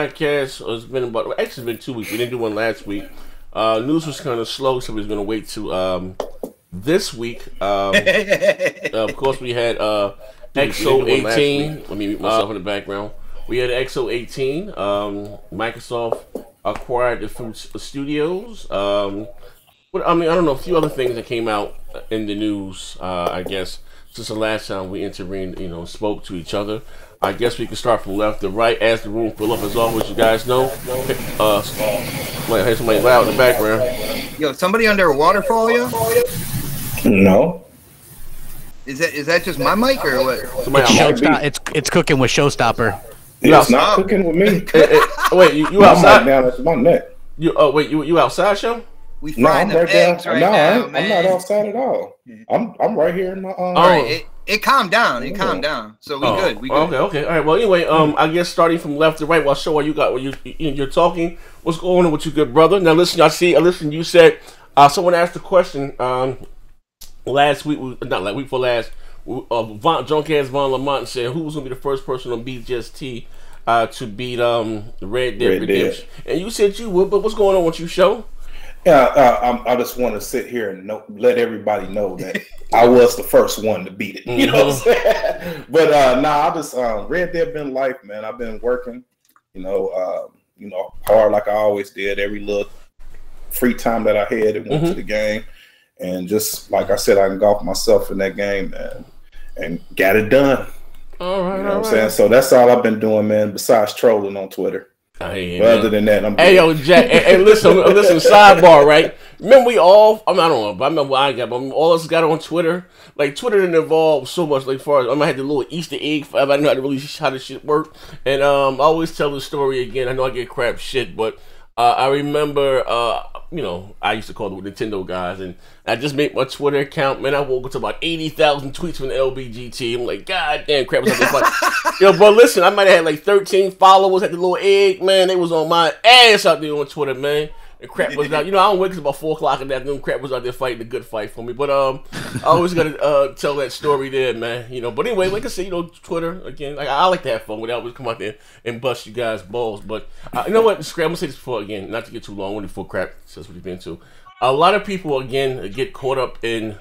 podcast. It's been about actually it's been 2 weeks. We didn't do one last week. News was kind of slow, so we was gonna wait to this week. Of course, we had XO18. Let me mute myself in the background. We had XO18. Microsoft acquired the Fruit Studios. But I mean, I don't know, a few other things that came out in the news. I guess since the last time we intervened, spoke to each other. I guess we can start from left to right as the room fill up. As always, you guys know. Wait, I hear somebody loud in the background. Yo, somebody under a waterfall, yo? No. Is that just my mic or what? It's cooking with Showstopper. It's not cooking with me. Wait, you outside? Now that's my neck. You outside, show? We frying the eggs right now, man. I'm not outside at all. I'm right here in my All right, it calmed down. It calmed down. So we good. We good. Okay. All right. Well, anyway, I guess starting from left to right. While show what you got, you're talking. What's going on with you, good brother? Now listen. I listen. You said someone asked a question last week, not like week before last. Drunk ass Von Lamont said who was gonna be the first person on Bgst to beat Red Dead Redemption, and you said you would. But what's going on with you, show? Yeah, I just want to sit here and let everybody know that I was the first one to beat it. You know what I'm saying? But I just Red Dead been life, man. I've been working, hard like I always did. Every little free time that I had, it went to the game, and just like I said, I engulfed myself in that game, and got it done. All right, you know what I'm saying? So that's all I've been doing, man. Besides trolling on Twitter. Other than that, I'm. Hey, yo, Jack. Hey, listen. Sidebar, right? Remember, we all. I don't know. But I remember I got. But all of us got on Twitter. Like Twitter didn't evolve so much. Like far as I had the little Easter egg. I didn't know how this shit worked. And I always tell the story again. I know I get crap shit, but I remember. I used to call the Nintendo guys, and I just made my Twitter account. Man, I woke up to about 80,000 tweets from the LBGT. I'm like, God damn, crap was out there fight. Yo, but listen, I might have had like 13 followers. Had the little egg, man. They was on my ass out there on Twitter, man. And crap was out. I don't wake up about 4 o'clock in the afternoon. Crap was out there fighting a good fight for me. But I always gotta tell that story there, man. But anyway, like I said, Twitter again. I like to have fun with it. I always come out there and bust you guys balls. But you know what? I'm gonna say this before again, not to get too long. Only before crap says what you've been to. A lot of people again get caught up in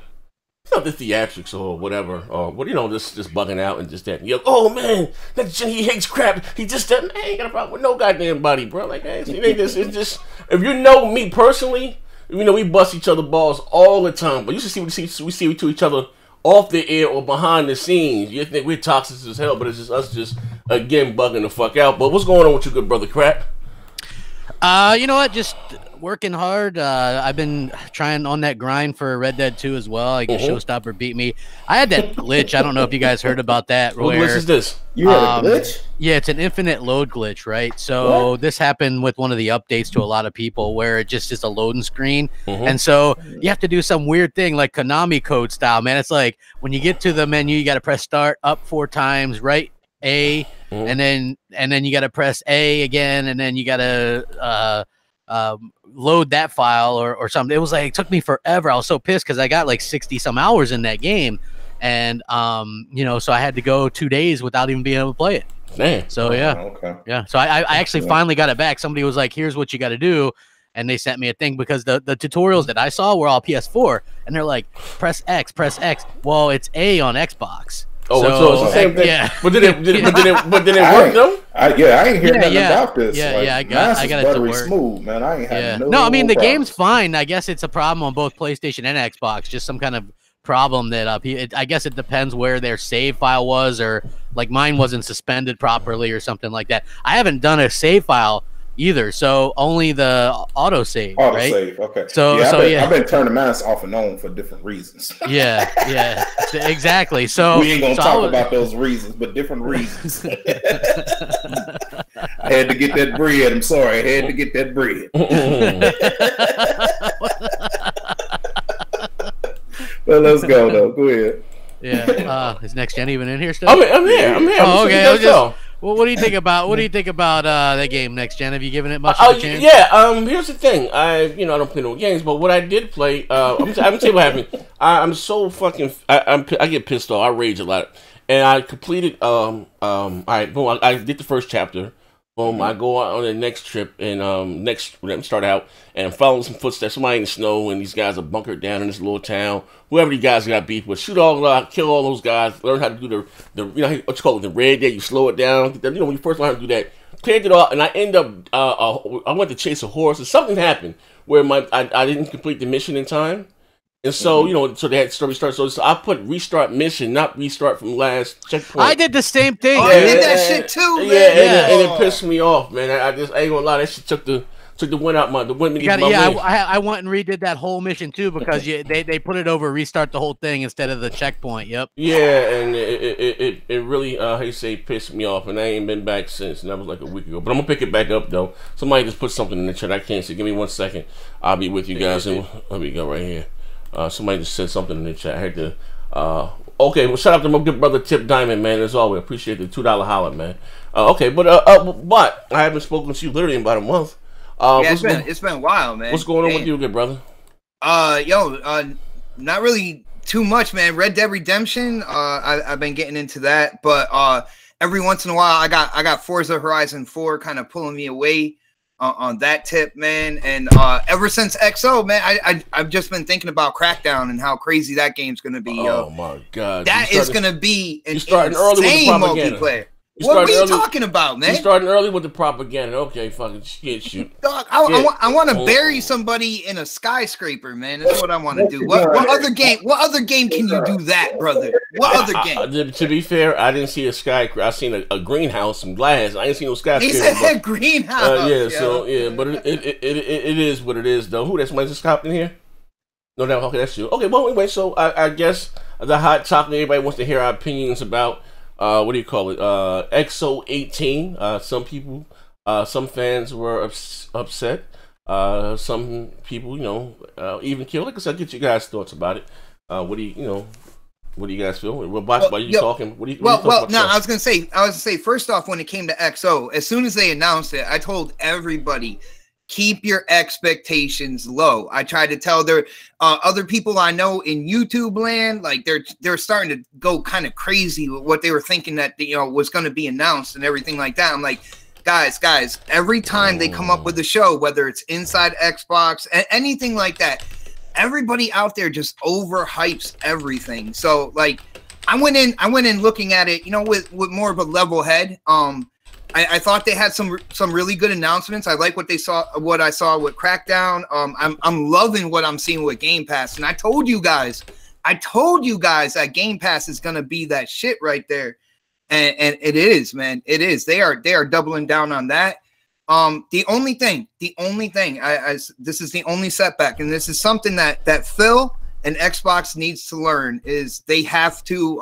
the theatrics or whatever, just bugging out and just that. Oh man, he hates crap. He just that man ain't got a problem with no goddamn body, bro. Like, man, it's just if you know me personally, we bust each other balls all the time. But you should see we see to each other off the air or behind the scenes. You think we're toxic as hell, but it's just us again bugging the fuck out. But what's going on with you, good brother Crap? You know what? Just working hard. I've been trying on that grind for Red Dead 2 as well. I guess Showstopper beat me. I had that glitch. I don't know if you guys heard about that. What glitch is this? You had a glitch? Yeah, it's an infinite load glitch, right? So this happened with one of the updates to a lot of people where it just is a loading screen. And so you have to do some weird thing like Konami code style, man. It's like when you get to the menu, you got to press start up 4 times, right? A, and then you got to press A again, and then you got to load that file or something. It was like, it took me forever. I was so pissed because I got like 60 some hours in that game, and so I had to go 2 days without even being able to play it. Man. So yeah. So I actually finally got it back. Somebody was like, here's what you got to do, and they sent me a thing because the tutorials that I saw were all PS4, and they're like, press X. Well, it's A on Xbox. Oh, so it's the same thing. Yeah. But did it work though? I ain't hear nothing about this. I got it to work. Smooth, man. I ain't had no. I mean, the game's fine. I guess it's a problem on both PlayStation and Xbox. Just some kind of problem that I guess it depends where their save file was, or like mine wasn't suspended properly or something like that. I haven't done a save file either, so only the autosave, right? Autosave, okay. So I've been turning mine off and on for different reasons. yeah, exactly. So we ain't gonna talk about those reasons, but different reasons. I had to get that bread. I'm sorry, I had to get that bread. Well, let's go though. Go ahead. Yeah. Is Next Gen even in here still? I'm here. Oh, okay. Well, what do you think about that game, Next Gen? Have you given it much of a chance? Yeah. Here's the thing. I don't play no games, but what I did play, I'm gonna tell you what happened. I'm so fucking. I get pissed off. I rage a lot, and I completed. I did the first chapter Boom, I go out on the next trip and let me start out and I'm following some footsteps. Somebody in the snow and these guys are bunkered down in this little town. Whoever these guys got beef with, shoot all out, kill all those guys. Learn how to do the you know what you call it, the red there. You slow it down. You know when you first learn how to do that. Cleared it all, and I end up I went to chase a horse and something happened where I didn't complete the mission in time. And so, you know, so they had to restart. So I put restart mission, not restart from last checkpoint. I did the same thing. Oh, I did that shit too, man. Yeah, and it pissed me off, man. I ain't gonna lie, that shit took the wind out my win. I went and redid that whole mission too because they put it over restart the whole thing instead of the checkpoint. Yep. Yeah, and it really how you say pissed me off, and I ain't been back since. And that was like a week ago. But I'm gonna pick it back up though. Somebody just put something in the chat. I can't see. Give me 1 second. I'll be with you guys. And let me go right here. Somebody just said something in the chat. I had to. Okay, well, shout out to my good brother Tip Diamond, man. As always, appreciate the $2 holler, man. Okay, but I haven't spoken to you literally in about a month. Yeah, it's been a while, man. What's going on with you, good brother? Not really too much, man. Red Dead Redemption. I've been getting into that, but every once in a while, I got Forza Horizon 4 kind of pulling me away on that tip, man. And ever since XO, man, I've just been thinking about Crackdown and how crazy that game's gonna be. Oh my god, that is gonna be an insane multiplayer. What are you talking about, man? You're starting early with the propaganda. Okay, fucking shit. Dog, I want to bury somebody in a skyscraper, man. That's what I want to do. What other game? What other game can you do that, brother? What other game? To be fair, I didn't see a skyscraper. I seen a greenhouse, some glass. I didn't see no skyscraper. He said greenhouse. But it is what it is, though. Who? That's somebody just hopped in here. No, okay, that's you. Okay, well, anyway, so I guess the hot topic everybody wants to hear our opinions about. What do you call it? XO18. Some people, some fans were upset. Some people, even killed. Like I said, get you guys' thoughts about it. What do you guys feel? While you talking? I was gonna say first off, when it came to XO, as soon as they announced it, I told everybody, keep your expectations low. I tried to tell their other people I know in YouTube land, like they're starting to go kind of crazy with what they were thinking that was going to be announced and everything like that. I'm like, guys, every time they come up with a show, whether it's inside Xbox, anything like that, everybody out there just overhypes everything. So like, I went in looking at it, with more of a level head. I thought they had some really good announcements. I like what I saw with Crackdown. I'm loving what I'm seeing with Game Pass. And I told you guys that Game Pass is gonna be that shit right there. And it is, man. It is. They are doubling down on that. The only thing, this is the only setback, and this is something that Phil and Xbox needs to learn, is they have to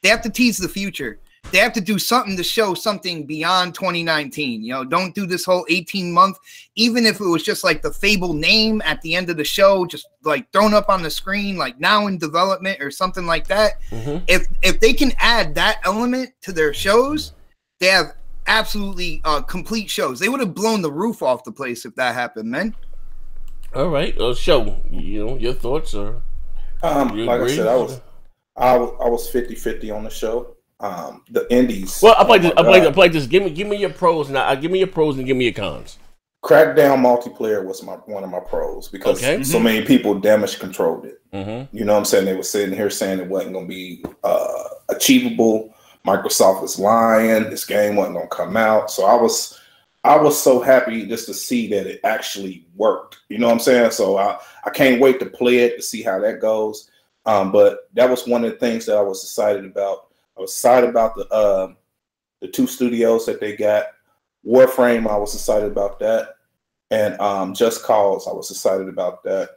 tease the future. They have to do something to show something beyond 2019. Don't do this whole 18-month, even if it was just like the Fable name at the end of the show, just like thrown up on the screen, like now in development or something like that. Mm-hmm. If they can add that element to their shows, they have absolutely complete shows. They would have blown the roof off the place if that happened, man. All right, show your thoughts are. Like I said, I was 50-50 on the show. The indies. Well, I play this. Give me your pros now. Give me your pros and give me your cons. Crackdown multiplayer was one of my pros because so many people damage controlled it. Mm-hmm. You know what I'm saying? They were sitting here saying it wasn't going to be achievable. Microsoft was lying. This game wasn't going to come out. So I was so happy just to see that it actually worked. You know what I'm saying? So I can't wait to play it to see how that goes. But that was one of the things that I was excited about. I was excited about the 2 studios that they got. Warframe, I was excited about that. And Just Cause, I was excited about that.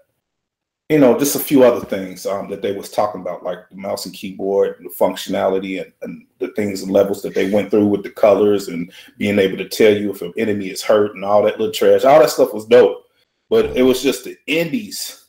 Just a few other things that they was talking about, like the mouse and keyboard, the functionality and the things and levels that they went through with the colors and being able to tell you if an enemy is hurt and all that little trash. All that stuff was dope. But it was just the indies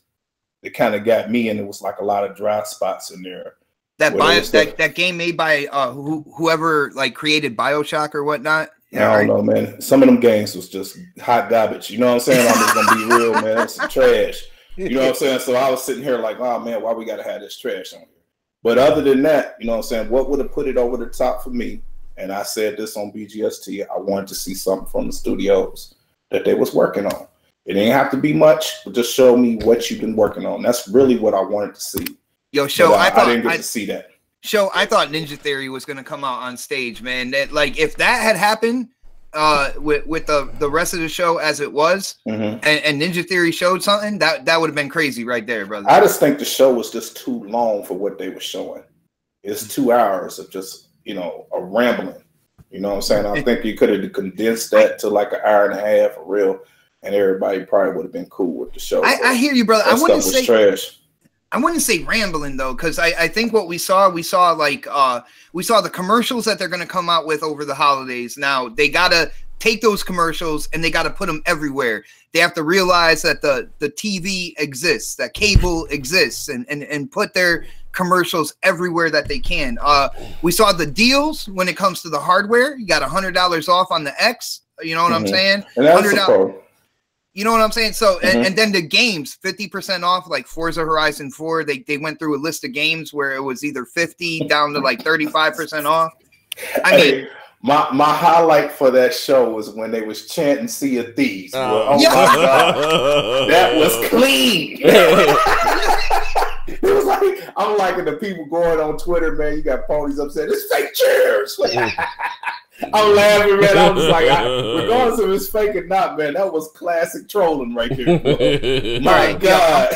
that kind of got me, and it was like a lot of dry spots in there. That game made by whoever like created BioShock or whatnot. I don't know, man. Some of them games was just hot garbage. You know what I'm saying? I'm just gonna be real, man. It's some trash. You know what I'm saying? So I was sitting here like, oh man, why we gotta have this trash on here? But other than that, you know what I'm saying? What would have put it over the top for me And I said this on BGST. I wanted to see something from the studios that they was working on. It ain't have to be much, but just show me what you've been working on. That's really what I wanted to see. Yo, Show, I didn't get to see that. Show, I thought Ninja Theory was going to come out on stage, man. That, like, if that had happened with the rest of the show as it was, and Ninja Theory showed something, that would have been crazy right there, brother. I just think the show was just too long for what they were showing. It's 2 hours of just, you know, a rambling. You know what I'm saying? I think you could have condensed that to like an hour and a half for real, and everybody probably would have been cool with the show. I hear you, brother. I wouldn't say trash. I wouldn't say rambling though, because I think what we saw like we saw the commercials that they're gonna come out with over the holidays. Now they gotta take those commercials and they gotta put them everywhere. They have to realize that the TV exists, that cable exists, and put their commercials everywhere that they can. We saw the deals when it comes to the hardware. You got $100 off on the X. You know what I'm saying? And that's $100. You know what I'm saying? So, and then the games, 50% off, like Forza Horizon 4. They went through a list of games where it was either 50 down to like 35% off. I mean, my highlight for that show was when they was chanting Sea of Thieves. Oh my God. That was clean. It was like, I'm liking the people going on Twitter, man. You got ponies upset. It's fake chairs. I'm laughing, man. I was like, regardless if it's fake or not, man, that was classic trolling right there. My God.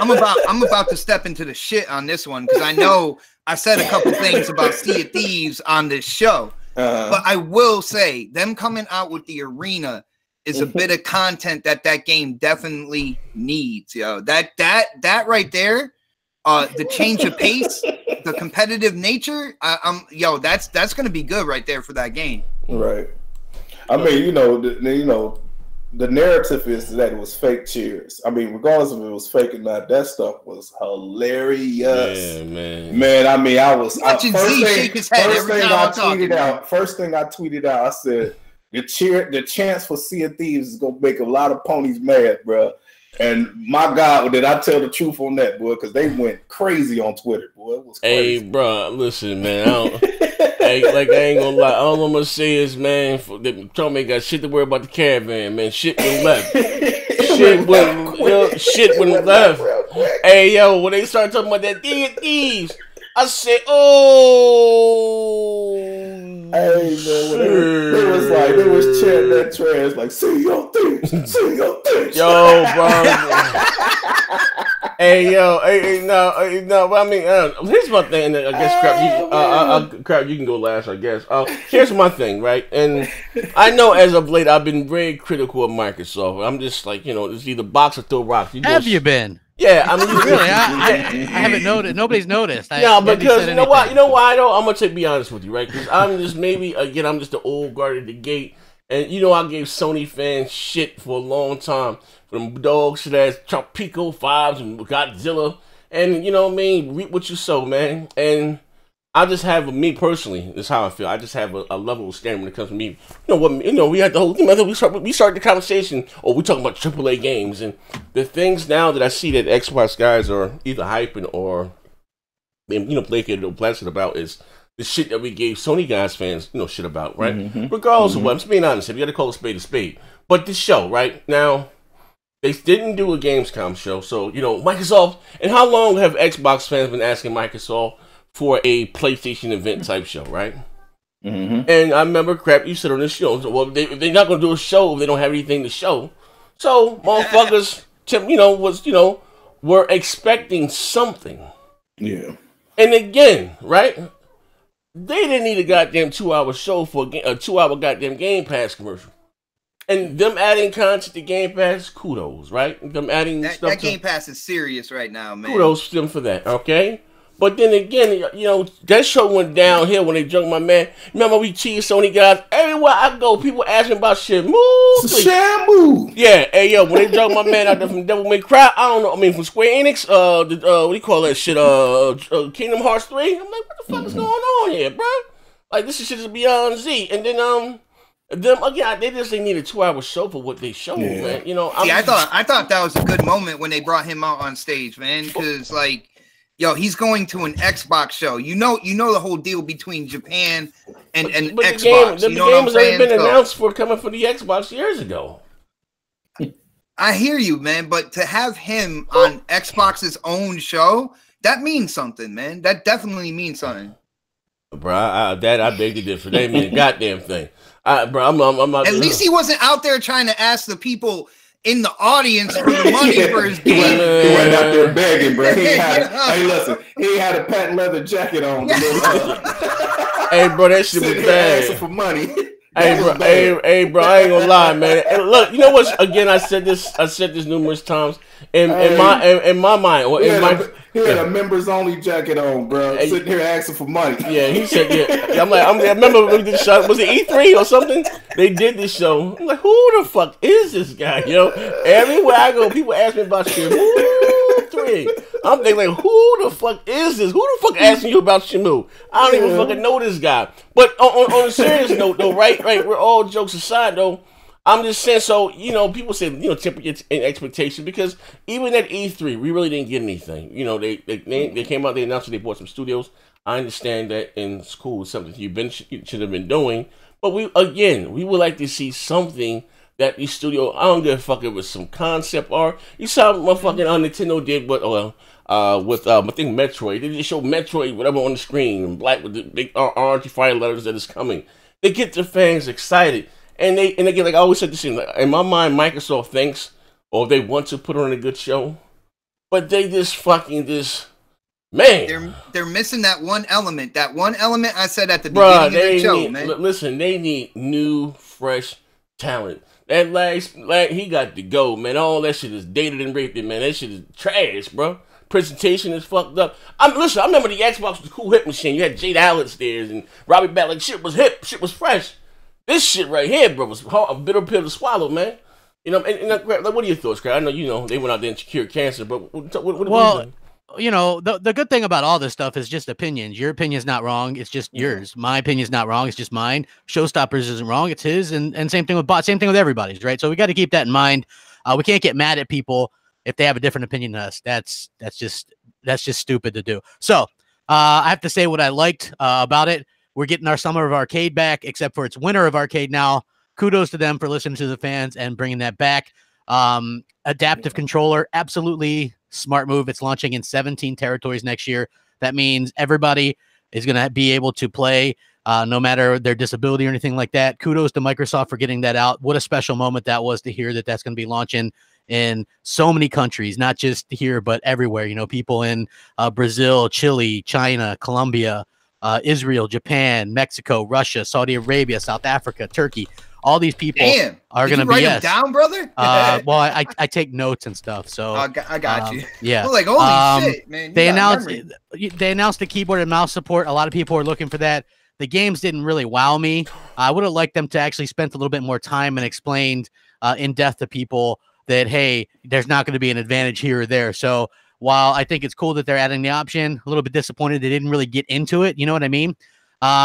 I'm about to step into the shit on this one because I know I said a couple things about Sea of Thieves on this show. But I will say them coming out with the arena is a bit of content that game definitely needs. Yo, that right there, the change of pace, the competitive nature, that's gonna be good right there for that game. Right. I mean, you know, the narrative is that it was fake cheers. I mean, regardless if it was fake or not, that stuff was hilarious. Yeah, man. I mean, first thing I tweeted out, I said the chance for Sea of Thieves is gonna make a lot of ponies mad, bro. And my God, did I tell the truth on that, boy? Because they went crazy on Twitter, boy. It was crazy. Hey, bro, listen, man. I ain't gonna lie. All I'm gonna say is, man, Trump ain't got shit to worry about the caravan, man. Shit went left. Shit went left. Hey, yo, when they started talking about that thieves, I said, oh. Hey, man, they was chanting that trash like, see your things. Yo, bro. Hey, no. But I mean, here's my thing. I guess, Crap, you can go last, I guess. Here's my thing, right? And I know as of late, I've been very critical of Microsoft. I'm just like, you know, it's either box or throw rocks. Have you been? Yeah, I mean, really, I haven't noticed. Nobody's noticed. No, because you know why? You know why? I'm gonna be honest with you, right? Because I'm just I'm just the old guard at the gate, and you know I gave Sony fans shit for a long time for them dog shit ass Pico 5s and Godzilla, and you know what I mean. Reap what you sow, man. And I just have me personally. This is how I feel. I just have a level of standard when it comes to me. You know what? You know we had the whole thing. We start the conversation, or we talking about AAA games and the things now that I see that Xbox guys are either hyping or placated or blasted about is the shit that we gave Sony guys fans shit about, right? Regardless of what. I'm just being honest. If you got to call a spade, but this show right now. They didn't do a Gamescom show, so Microsoft. And how long have Xbox fans been asking Microsoft for a PlayStation event type show, right? And I remember, Crap, you said on this show, well, they're not going to do a show if they don't have anything to show. So, motherfuckers, were expecting something. Yeah. And again, right? They didn't need a goddamn 2-hour show for a 2-hour goddamn Game Pass commercial. And them adding content to Game Pass, kudos, right? Them adding stuff that Game Pass is serious right now, man. Kudos to them for that, okay? But then again, that show went downhill when they junked my man. Remember we cheated Sony guys? Everywhere I go, people asking about Shamu. Shamu. Yeah, hey yo, when they junked my man out there from Devil May Cry, I don't know. I mean, from Square Enix, what do you call that shit? Kingdom Hearts 3. I'm like, what the fuck is going on here, bro? Like this shit is beyond Z. And then them again, they just need a 2-hour show for what they showed, man. I thought that was a good moment when they brought him out on stage, man, because Yo, he's going to an Xbox show. You know the whole deal between Japan and Xbox. The game has already been announced for coming for the Xbox years ago. I hear you, man, but to have him on Xbox's own show, that means something, man. That definitely means something. Bro, I beg to differ. That ain't mean a goddamn thing. Bro, I'm not. At least he wasn't out there trying to ask the people in the audience for the money for his game. He went out there begging, bro. Hey, listen, he had a patent leather jacket on. Hey, bro, that shit was bad. For money. Hey, bro, I ain't gonna lie, man. And look, you know what? Again, I said this numerous times. In my mind, or in my. He had a members only jacket on, bro. Sitting here asking for money. Yeah, he said, yeah. I remember when we did the show. Was it E3 or something? They did this show. I'm like, who the fuck is this guy? You know, everywhere I go, people ask me about Shenmue 3. I'm thinking, like, who the fuck is this? Who the fuck asking you about Shenmue? I don't even fucking know this guy. But on a serious note, though, right? We're all jokes aside, though. I'm just saying, so, you know, people say, you know, temper your expectation, because even at E3, we really didn't get anything. You know, they came out, they announced that they bought some studios. I understand that in school, something you should have been doing. But we would like to see something that these studios, I don't give a fuck if it was some concept art. You saw motherfucking Nintendo did with I think Metroid. They just showed Metroid, whatever, on the screen, in black with the big orange fire letters that is coming. They get the fans excited. And again, like I always said this thing, in my mind, Microsoft thinks, or they want to put on a good show, but they just fucking man. They're missing that one element. That one element I said at the beginning of the show, man. Listen, they need new, fresh talent. That last he got to go, man. All that shit is dated and raped, man. That shit is trash, bro. Presentation is fucked up. I remember the Xbox was a cool hit machine. You had Jade Allen's there and Robbie Back. Like, shit was hip, shit was fresh. This shit right here, bro, was a bitter pill to swallow, man. You know, and like, what are your thoughts, Craig? I know, you know, they went out there and cured cancer, but what you know, the good thing about all this stuff is just opinions. Your opinion's not wrong. It's just yours. My opinion's not wrong. It's just mine. Showstoppers isn't wrong. It's his. And same thing with same thing with everybody's, right? So we got to keep that in mind. We can't get mad at people if they have a different opinion than us. That's just stupid to do. So I have to say what I liked about it. We're getting our summer of arcade back, except for it's winter of arcade now. Kudos to them for listening to the fans and bringing that back. Adaptive controller, absolutely smart move. It's launching in 17 territories next year. That means everybody is going to be able to play no matter their disability or anything like that. Kudos to Microsoft for getting that out. What a special moment that was to hear that that's going to be launching in so many countries, not just here, but everywhere. You know, people in Brazil, Chile, China, Colombia, Israel, Japan, Mexico, Russia, Saudi Arabia, South Africa, Turkey. All these people are going to be write them down, brother. Well, I take notes and stuff, so I got you. Yeah, like holy shit, man. They announced the keyboard and mouse support. A lot of people are looking for that. The games didn't really wow me. I would have liked them to actually spend a little bit more time and explained in depth to people that, hey, there's not going to be an advantage here or there. So while I think it's cool that they're adding the option, a little bit disappointed they didn't really get into it. You know what I mean?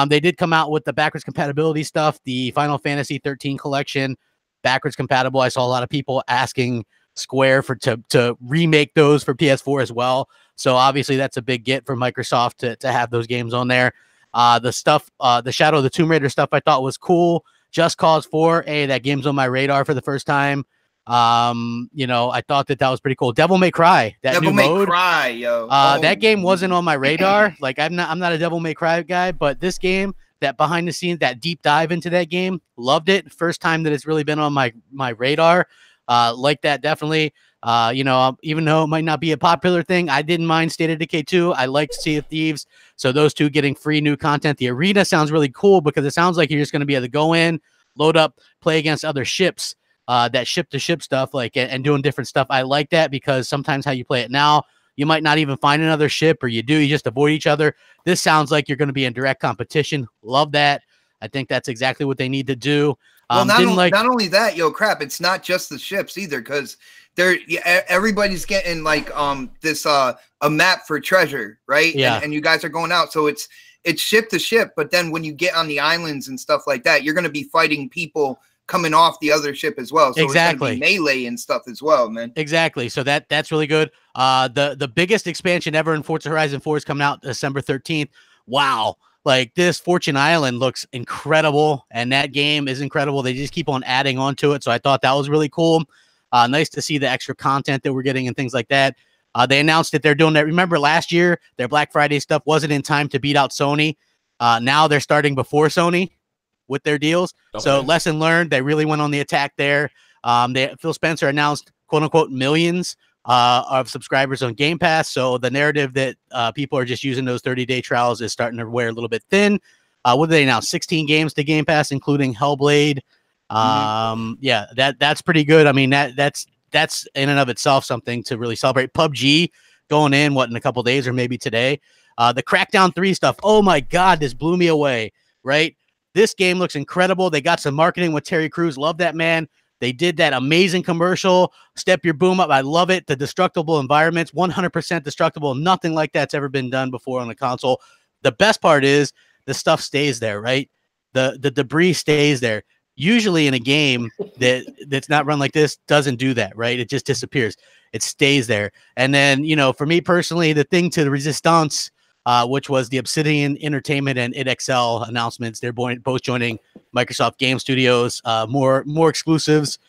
They did come out with the backwards compatibility stuff, the Final Fantasy 13 collection, backwards compatible. I saw a lot of people asking Square to remake those for PS4 as well. So obviously that's a big get for Microsoft to have those games on there. The stuff, the Shadow of the Tomb Raider stuff I thought was cool. Just Cause 4, that game's on my radar for the first time. You know, I thought that was pretty cool. Devil May Cry, Devil May Cry, yo. That game wasn't on my radar. Like I'm not a Devil May Cry guy, but this game, that behind the scenes, that deep dive into that game, loved it. First time that it's really been on my radar. Like that, definitely. You know, even though it might not be a popular thing, I didn't mind State of Decay 2. I liked Sea of Thieves. So those two getting free new content. The arena sounds really cool because it sounds like you're just going to be able to go in, load up, play against other ships. That ship-to-ship stuff, like, and doing different stuff. I like that because sometimes how you play it now, you might not even find another ship, or you just avoid each other. This sounds like you're going to be in direct competition. Love that. I think that's exactly what they need to do. Well, not only that, yo, crap, it's not just the ships either, because everybody's getting like this a map for treasure, right? Yeah, and you guys are going out, so it's ship to ship. But then when you get on the islands and stuff like that, you're going to be fighting people coming off the other ship as well. So exactly. it's gonna be melee and stuff as well, man. Exactly. So that's really good. The biggest expansion ever in Forza Horizon 4 is coming out December 13th. Wow. Like, this Fortune Island looks incredible, and that game is incredible. They just keep on adding on to it. So I thought that was really cool. Nice to see the extra content that we're getting and things like that. They announced that they're doing that. Remember last year, their Black Friday stuff wasn't in time to beat out Sony. Now they're starting before Sony with their deals. Okay. So lesson learned. They really went on the attack there. Phil Spencer announced, quote unquote, millions of subscribers on Game Pass. So the narrative that people are just using those 30-day trials is starting to wear a little bit thin. What did they announce? 16 games to Game Pass, including Hellblade. Yeah, that's pretty good. I mean, that's in and of itself something to really celebrate. PUBG going in, what, in a couple days or maybe today. The Crackdown 3 stuff. Oh my God, this blew me away, right? This game looks incredible. They got some marketing with Terry Crews. Love that man. They did that amazing commercial, Step Your Boom Up. I love it. The destructible environments, 100% destructible. Nothing like that's ever been done before on the console. The best part is the stuff stays there, right? The debris stays there. Usually in a game that's not run like this, doesn't do that, right? It just disappears. It stays there. And then, you know, for me personally, the thing to the Resistance, which was the Obsidian Entertainment and idXL announcements. They're both joining Microsoft Game Studios. More exclusives.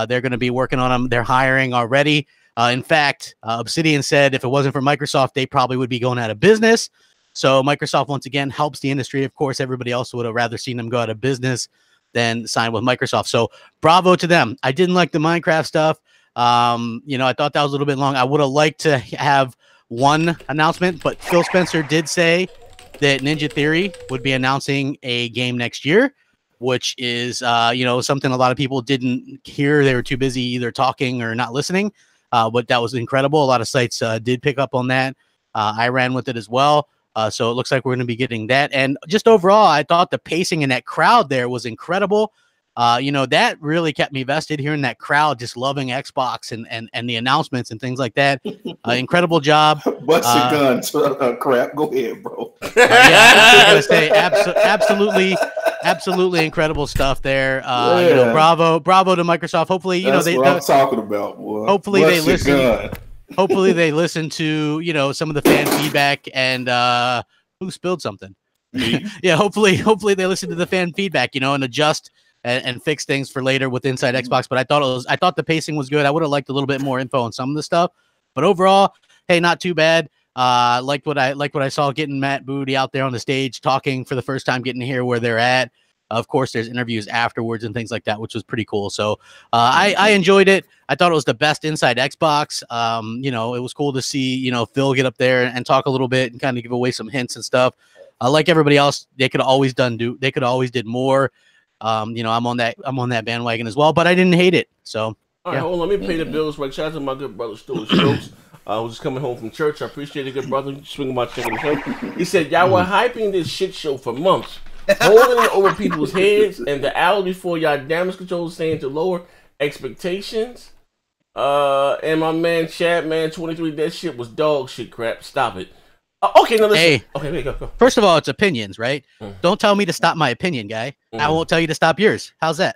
They're going to be working on them. They're hiring already. In fact, Obsidian said if it wasn't for Microsoft, they probably would be going out of business. So Microsoft, once again, helps the industry. Of course, everybody else would have rather seen them go out of business than sign with Microsoft. So bravo to them. I didn't like the Minecraft stuff. You know, I thought that was a little bit long. I would have liked to have one announcement, but Phil Spencer did say that Ninja Theory would be announcing a game next year, which is, you know, something a lot of people didn't hear. They were too busy either talking or not listening, but that was incredible. A lot of sites did pick up on that. I ran with it as well. So it looks like we're going to be getting that. And just overall, I thought the pacing in that crowd there was incredible. You know, that really kept me vested, hearing that crowd just loving Xbox and the announcements and things like that. Incredible job. What's your gun? Crap. Go ahead, bro. Yeah, I was going to say absolutely incredible stuff there. You know, bravo to Microsoft. Hopefully, you That's know, what I'm talking about, boy. Hopefully they listen. Hopefully they listen to, you know, some of the fan feedback and who spilled something. Yeah, hopefully they listen to the fan feedback, you know, and adjust and fix things for later with Inside Xbox. But I thought the pacing was good. I would have liked a little bit more info on some of the stuff, but overall, hey, not too bad. Like what I saw, getting Matt Booty out there on the stage talking for the first time, getting to hear where they're at. Of course, there's interviews afterwards and things like that, which was pretty cool. So I enjoyed it. I thought it was the best Inside Xbox. You know, it was cool to see, you know, Phil get up there and talk a little bit and kind of give away some hints and stuff. Like everybody else, they could have always did more. You know, I'm on that bandwagon as well, but I didn't hate it. So all right, hold on, let me pay the bills. Right, shout out to my good brother Stuart Stokes. Was just coming home from church. I appreciate it, good brother. Swinging my chicken. He said, y'all were hyping this shit show for months, holding it over people's heads, and the hour before y'all damage control saying to lower expectations. And my man Chad Man 23, that shit was dog shit crap. Stop it. Okay, now listen. Hey, okay, go. First of all, it's opinions, right? Don't tell me to stop my opinion, guy. I won't tell you to stop yours. How's that?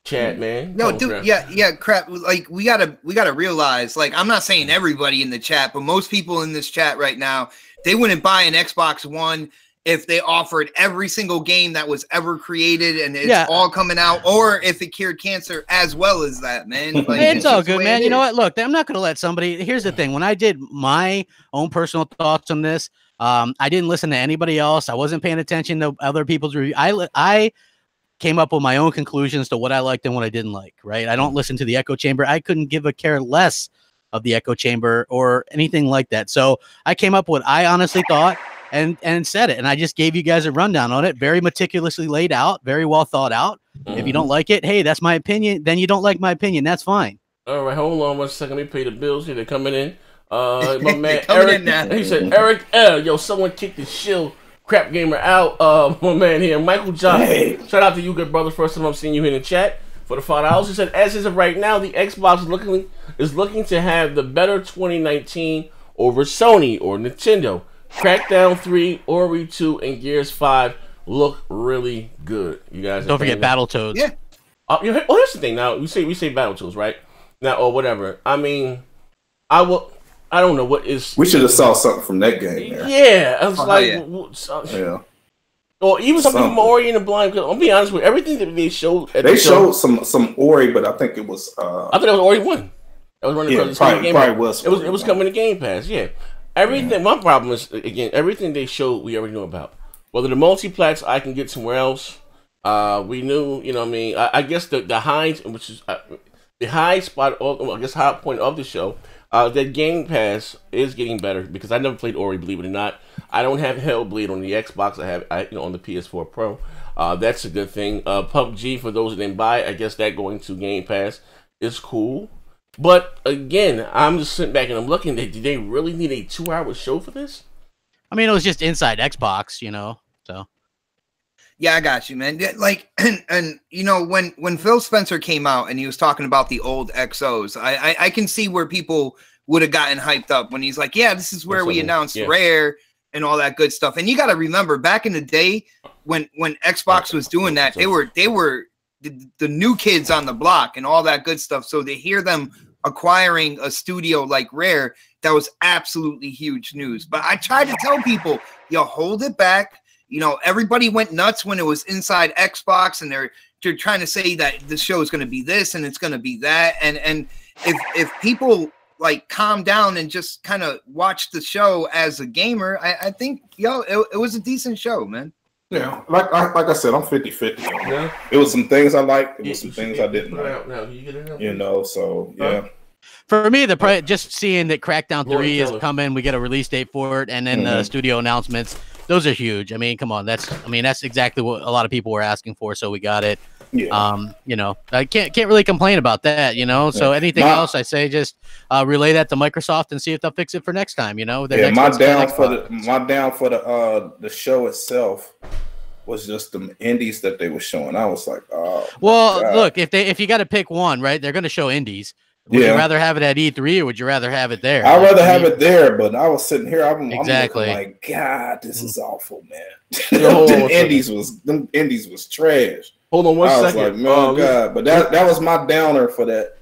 Chat, man. No, dude, yeah, crap. Like we gotta realize, like, I'm not saying everybody in the chat, but most people in this chat right now, they wouldn't buy an Xbox One if they offered every single game that was ever created and it's all coming out, or if it cured cancer as well as that, man. Like, it's all good, man. You know what? Look, I'm not going to let somebody. Here's the thing. When I did my own personal thoughts on this, I didn't listen to anybody else. I wasn't paying attention to other people's review. I came up with my own conclusions to what I liked and what I didn't like, right? I don't listen to the echo chamber. I couldn't give a care less of the echo chamber or anything like that. So I came up with what I honestly thought and said it. And I just gave you guys a rundown on it. Very meticulously laid out, very well thought out. If you don't like it, hey, that's my opinion. Then you don't like my opinion. That's fine. All right, hold on 1 second. Let me pay the bills here. They're coming in. My man Eric, he said, Eric L, yo, someone kicked the shill Crapgamer out. My man here, Michael Johnson. Hey. Shout out to you, good brother. First time I'm seeing you here in the chat for the $5. He said, as is of right now, the Xbox is looking to have the better 2019 over Sony or Nintendo. Crackdown 3, Ori 2, and Gears 5 look really good. You guys don't forget Battletoads. Yeah. Here's the thing. Now we say Battletoads, right? Now or whatever. I mean, I don't know what is. We should have saw something from that game there. Yeah, I was yeah. Or even something from Ori and the Blind. I'll be honest with you, everything that they showed. They showed some Ori, but I think it was. I think it was Ori 1. That was running across the Game Pass. It was coming to Game Pass. Yeah, everything. My problem is again everything they showed we already knew about. Whether the multiplex I can get somewhere else. We knew, you know what I mean. I guess the high, which is the high spot. I guess high point of the show. That Game Pass is getting better because I never played Ori, believe it or not. I don't have Hellblade on the Xbox. I have on the PS4 Pro. That's a good thing. PUBG, for those that didn't buy it, I guess that going to Game Pass is cool. But again, I'm just sitting back and I'm looking. Did they really need a 2-hour show for this? I mean, it was just inside Xbox, so. Yeah, I got you, man. Like, and when Phil Spencer came out and he was talking about the old XOs, I can see where people would have gotten hyped up when he's like, yeah, this is where we announced Rare and all that good stuff. And you got to remember, back in the day when Xbox was doing that, they were the new kids on the block and all that good stuff. So to hear them acquiring a studio like Rare, that was absolutely huge news. But I tried to tell people, hold it back. Everybody went nuts when it was inside Xbox, and they're trying to say that the show is going to be this and it's going to be that. And if people like calm down and just kind of watch the show as a gamer, I think it was a decent show, man. Yeah, like I said, I'm 50-50. Yeah. It was some things I liked, it was some things I didn't like. So yeah. For me, just seeing that Crackdown 3 is coming, we get a release date for it, and then the studio announcements. Those are huge. I mean, come on. That's exactly what a lot of people were asking for, so we got it. Yeah. I can't really complain about that, So anything else, I say just relay that to Microsoft and see if they'll fix it for next time, My down for the show itself was just the indies that they were showing. I was like, oh. Well, look, if you got to pick one, right? They're going to show indies. Would you rather have it at E3 or would you rather have it there? I'd rather have it there, but I was sitting here. I'm exactly like, God, this is awful, man. Them indies was trash. Hold on one second. I was like, man, God, but that was my downer for that.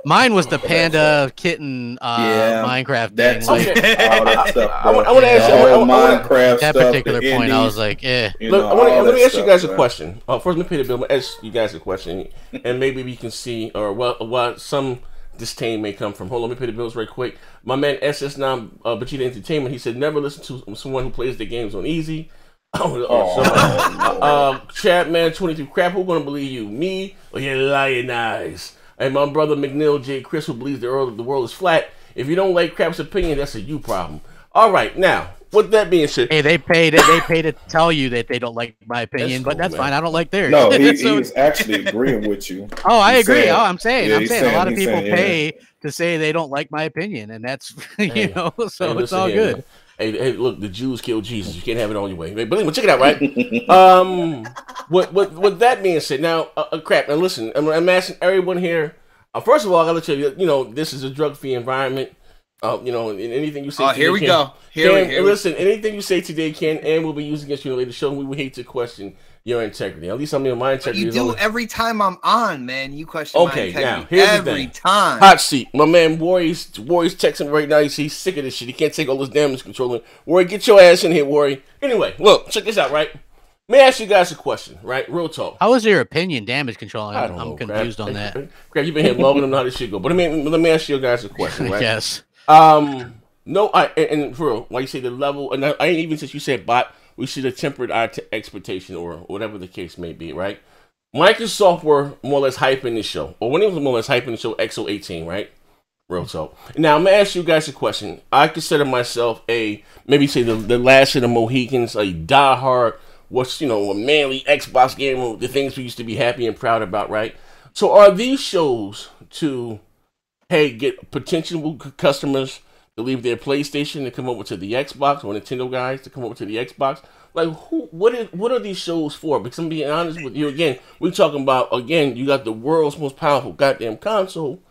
Mine was the panda kitten Minecraft thing. All that stuff. I want to ask you Minecraft that stuff, particular point. I was like, Look, let me ask you guys a question. First, let me pay the bill. Ask you guys a question, and maybe we can see what some disdain may come from. Hold on, let me pay the bills right quick. My man SS9 Bgst Entertainment. He said, never listen to someone who plays the games on easy. Chatman 22 Crap, who gonna believe you? Me or your lying eyes? And my brother McNeil J. Chris, who believes the world is flat. If you don't like Crap's opinion, that's a you problem. All right, now with that being said, hey, they pay to tell you that they don't like my opinion, but that's fine. I don't like theirs. No, he's actually agreeing with you. Oh, I agree. I'm saying a lot of people pay to say they don't like my opinion, and that's so it's all good. Hey, look, the Jews killed Jesus. You can't have it on your way. But anyway, check it out, right? With that being said, now, Crap, now listen, I'm asking everyone here. First of all, I gotta tell you, this is a drug-free environment. And anything you say today here we go. Listen, anything you say today can and will be used against you in a later show. We would hate to question your integrity. At least I mean, my integrity. You do every time I'm on, man. You question my integrity. Now, here's every time. Hot seat. My man Warrior's texting right now. He's sick of this shit. He can't take all this damage controlling. Warrior, get your ass in here, Warrior. Anyway, look, check this out, right? May I ask you guys a question, right? Real talk. How was your opinion damage controlling? I'm confused on that. Crap, you've been here longer than how this shit go. But let me ask you guys a question, right? Yes. No, and for real, like you say, the level, and I ain't even since you said bot, we should have tempered our expectation or whatever the case may be, right? Microsoft were more or less hyping the show, or when it was more or less hyping the show, XO18, right? Real talk. Now, I'm gonna ask you guys a question. I consider myself maybe say the last of the Mohicans, a diehard, a manly Xbox gamer, the things we used to be happy and proud about, right? So, are these shows to get potential customers to leave their PlayStation to come over to the Xbox, or Nintendo guys to come over to the Xbox? Like, what are these shows for? Because I'm being honest with you, again, we're talking about, you got the world's most powerful goddamn console,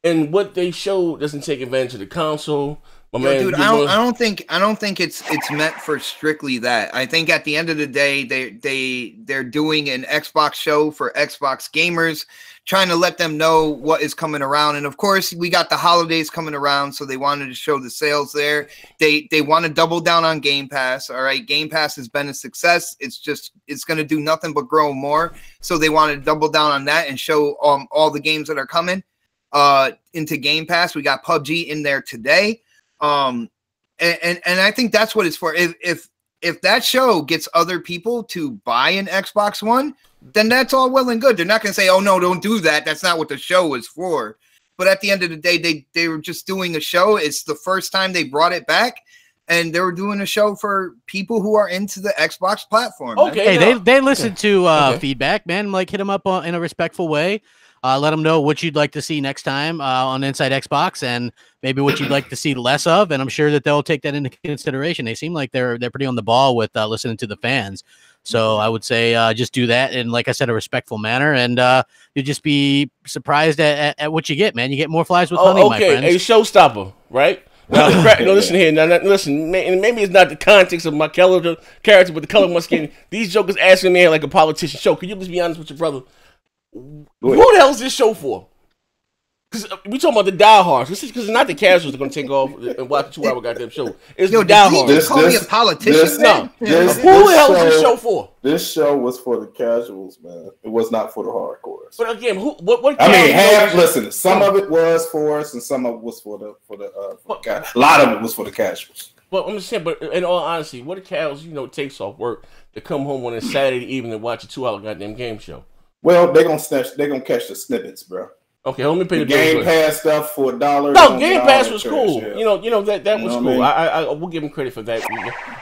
and what they show doesn't take advantage of the console. Dude, I don't think it's meant for strictly that. I think at the end of the day, they're doing an Xbox show for Xbox gamers, trying to let them know what is coming around. And of course, we got the holidays coming around, so they wanted to show the sales there. They want to double down on Game Pass. All right, Game Pass has been a success. It's going to do nothing but grow more. So they wanted to double down on that and show all the games that are coming into Game Pass. We got PUBG in there today. And I think that's what it's for. If that show gets other people to buy an Xbox One, then that's all well and good. They're not going to say, "Oh no, don't do that. That's not what the show is for." But at the end of the day, they were just doing a show. It's the first time they brought it back, and they were doing a show for people who are into the Xbox platform. Okay, hey, they listen to feedback, man. Like, hit them up in a respectful way. Let them know what you'd like to see next time on Inside Xbox, and maybe what you'd like to see less of. And I'm sure that they'll take that into consideration. They seem like they're pretty on the ball with listening to the fans. So I would say just do that in, like I said, a respectful manner, and you'll just be surprised at what you get, man. You get more flies with honey, my friends. A showstopper, right? Now, no, listen here. Now, listen. Maybe it's not the context of my character, but the color of my skin. These jokers asking me like a politician show. Can you just be honest with your brother? Who the hell is this show for? Because we talking about the diehards. Because it's not the casuals that are going to take off and watch a 2-hour goddamn show. It's the diehards. Did you call me a politician? No. Who the hell is this show for? This show was for the casuals, man. It was not for the hardcores. But again, what I mean, listen. Some of it was for us, and some of it was for the a lot of it was for the casuals. But I'm just saying. But in all honesty, what the casuals takes off work to come home on a Saturday evening and watch a 2-hour goddamn game show? Well, they're gonna catch the snippets, bro. Okay, let me pay the Game Pass stuff for $1. No, Game Pass was cool. Yeah. You know that was cool. I will give him credit for that.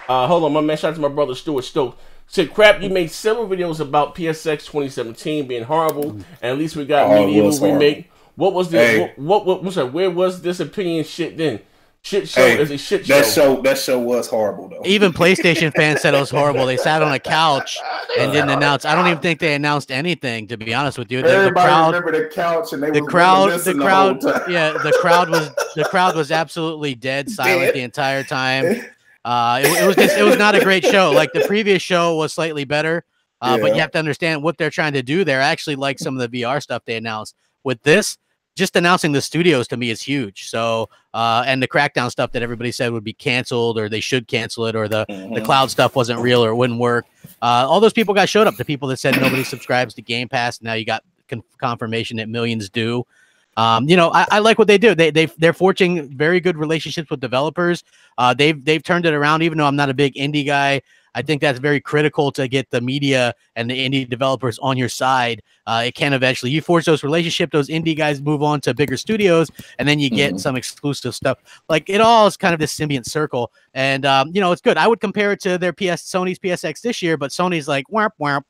Hold on, my man. Shout out to my brother Stuart Stokes. Said, "Crap, you made several videos about PSX 2017 being horrible, and at least we got Medieval remake. What was this? Where was this opinion shit then? Shit show is a shit show. That show was horrible though. Even PlayStation fans said it was horrible. They sat on a couch and didn't announce. I don't even think they announced anything, to be honest with you. Everybody remember the couch and the crowd was absolutely dead silent the entire time. It was not a great show. Like, the previous show was slightly better, but you have to understand what they're trying to do. They're actually like some of the VR stuff they announced. With this, just announcing the studios to me is huge. So, and the Crackdown stuff that everybody said would be canceled, or they should cancel it, or the cloud stuff wasn't real or it wouldn't work. All those people showed up. The people that said nobody subscribes to Game Pass. Now you got confirmation that millions do. I like what they do. They're forging very good relationships with developers. They've turned it around. Even though I'm not a big indie guy, I think that's very critical to get the media and the indie developers on your side. It can eventually, you forge those relationships, those indie guys move on to bigger studios, and then you get some exclusive stuff. Like, it all is kind of this symbiont circle. And, it's good. I would compare it to their Sony's PSX this year, but Sony's like, whamp, whamp.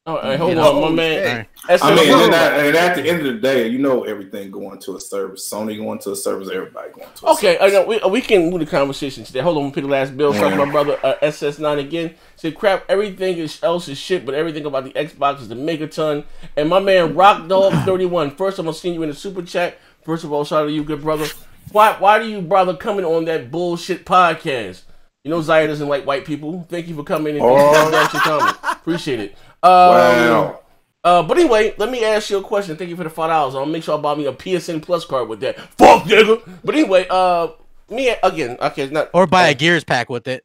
All right, hold on, my man. And at the end of the day, everything going to a service. Sony going to a service, everybody going to a service. I know we can move the conversation today. Hold on, pick the last bill. Talking my brother SS9 again. Said, "Crap, everything else is shit, but everything about the Xbox is the megaton." And my man RockDog31. First, I'm gonna send you in the super chat. First of all, shout out to you, good brother. Why do you bother coming on that bullshit podcast? Zaya doesn't like white people. Thank you for coming and your comment. Appreciate it. Wow. But anyway, let me ask you a question. Thank you for the $5. I'll make sure I buy me a PSN Plus card with that. Fuck, nigga. But anyway, me again. Okay, not or buy a Gears pack with it.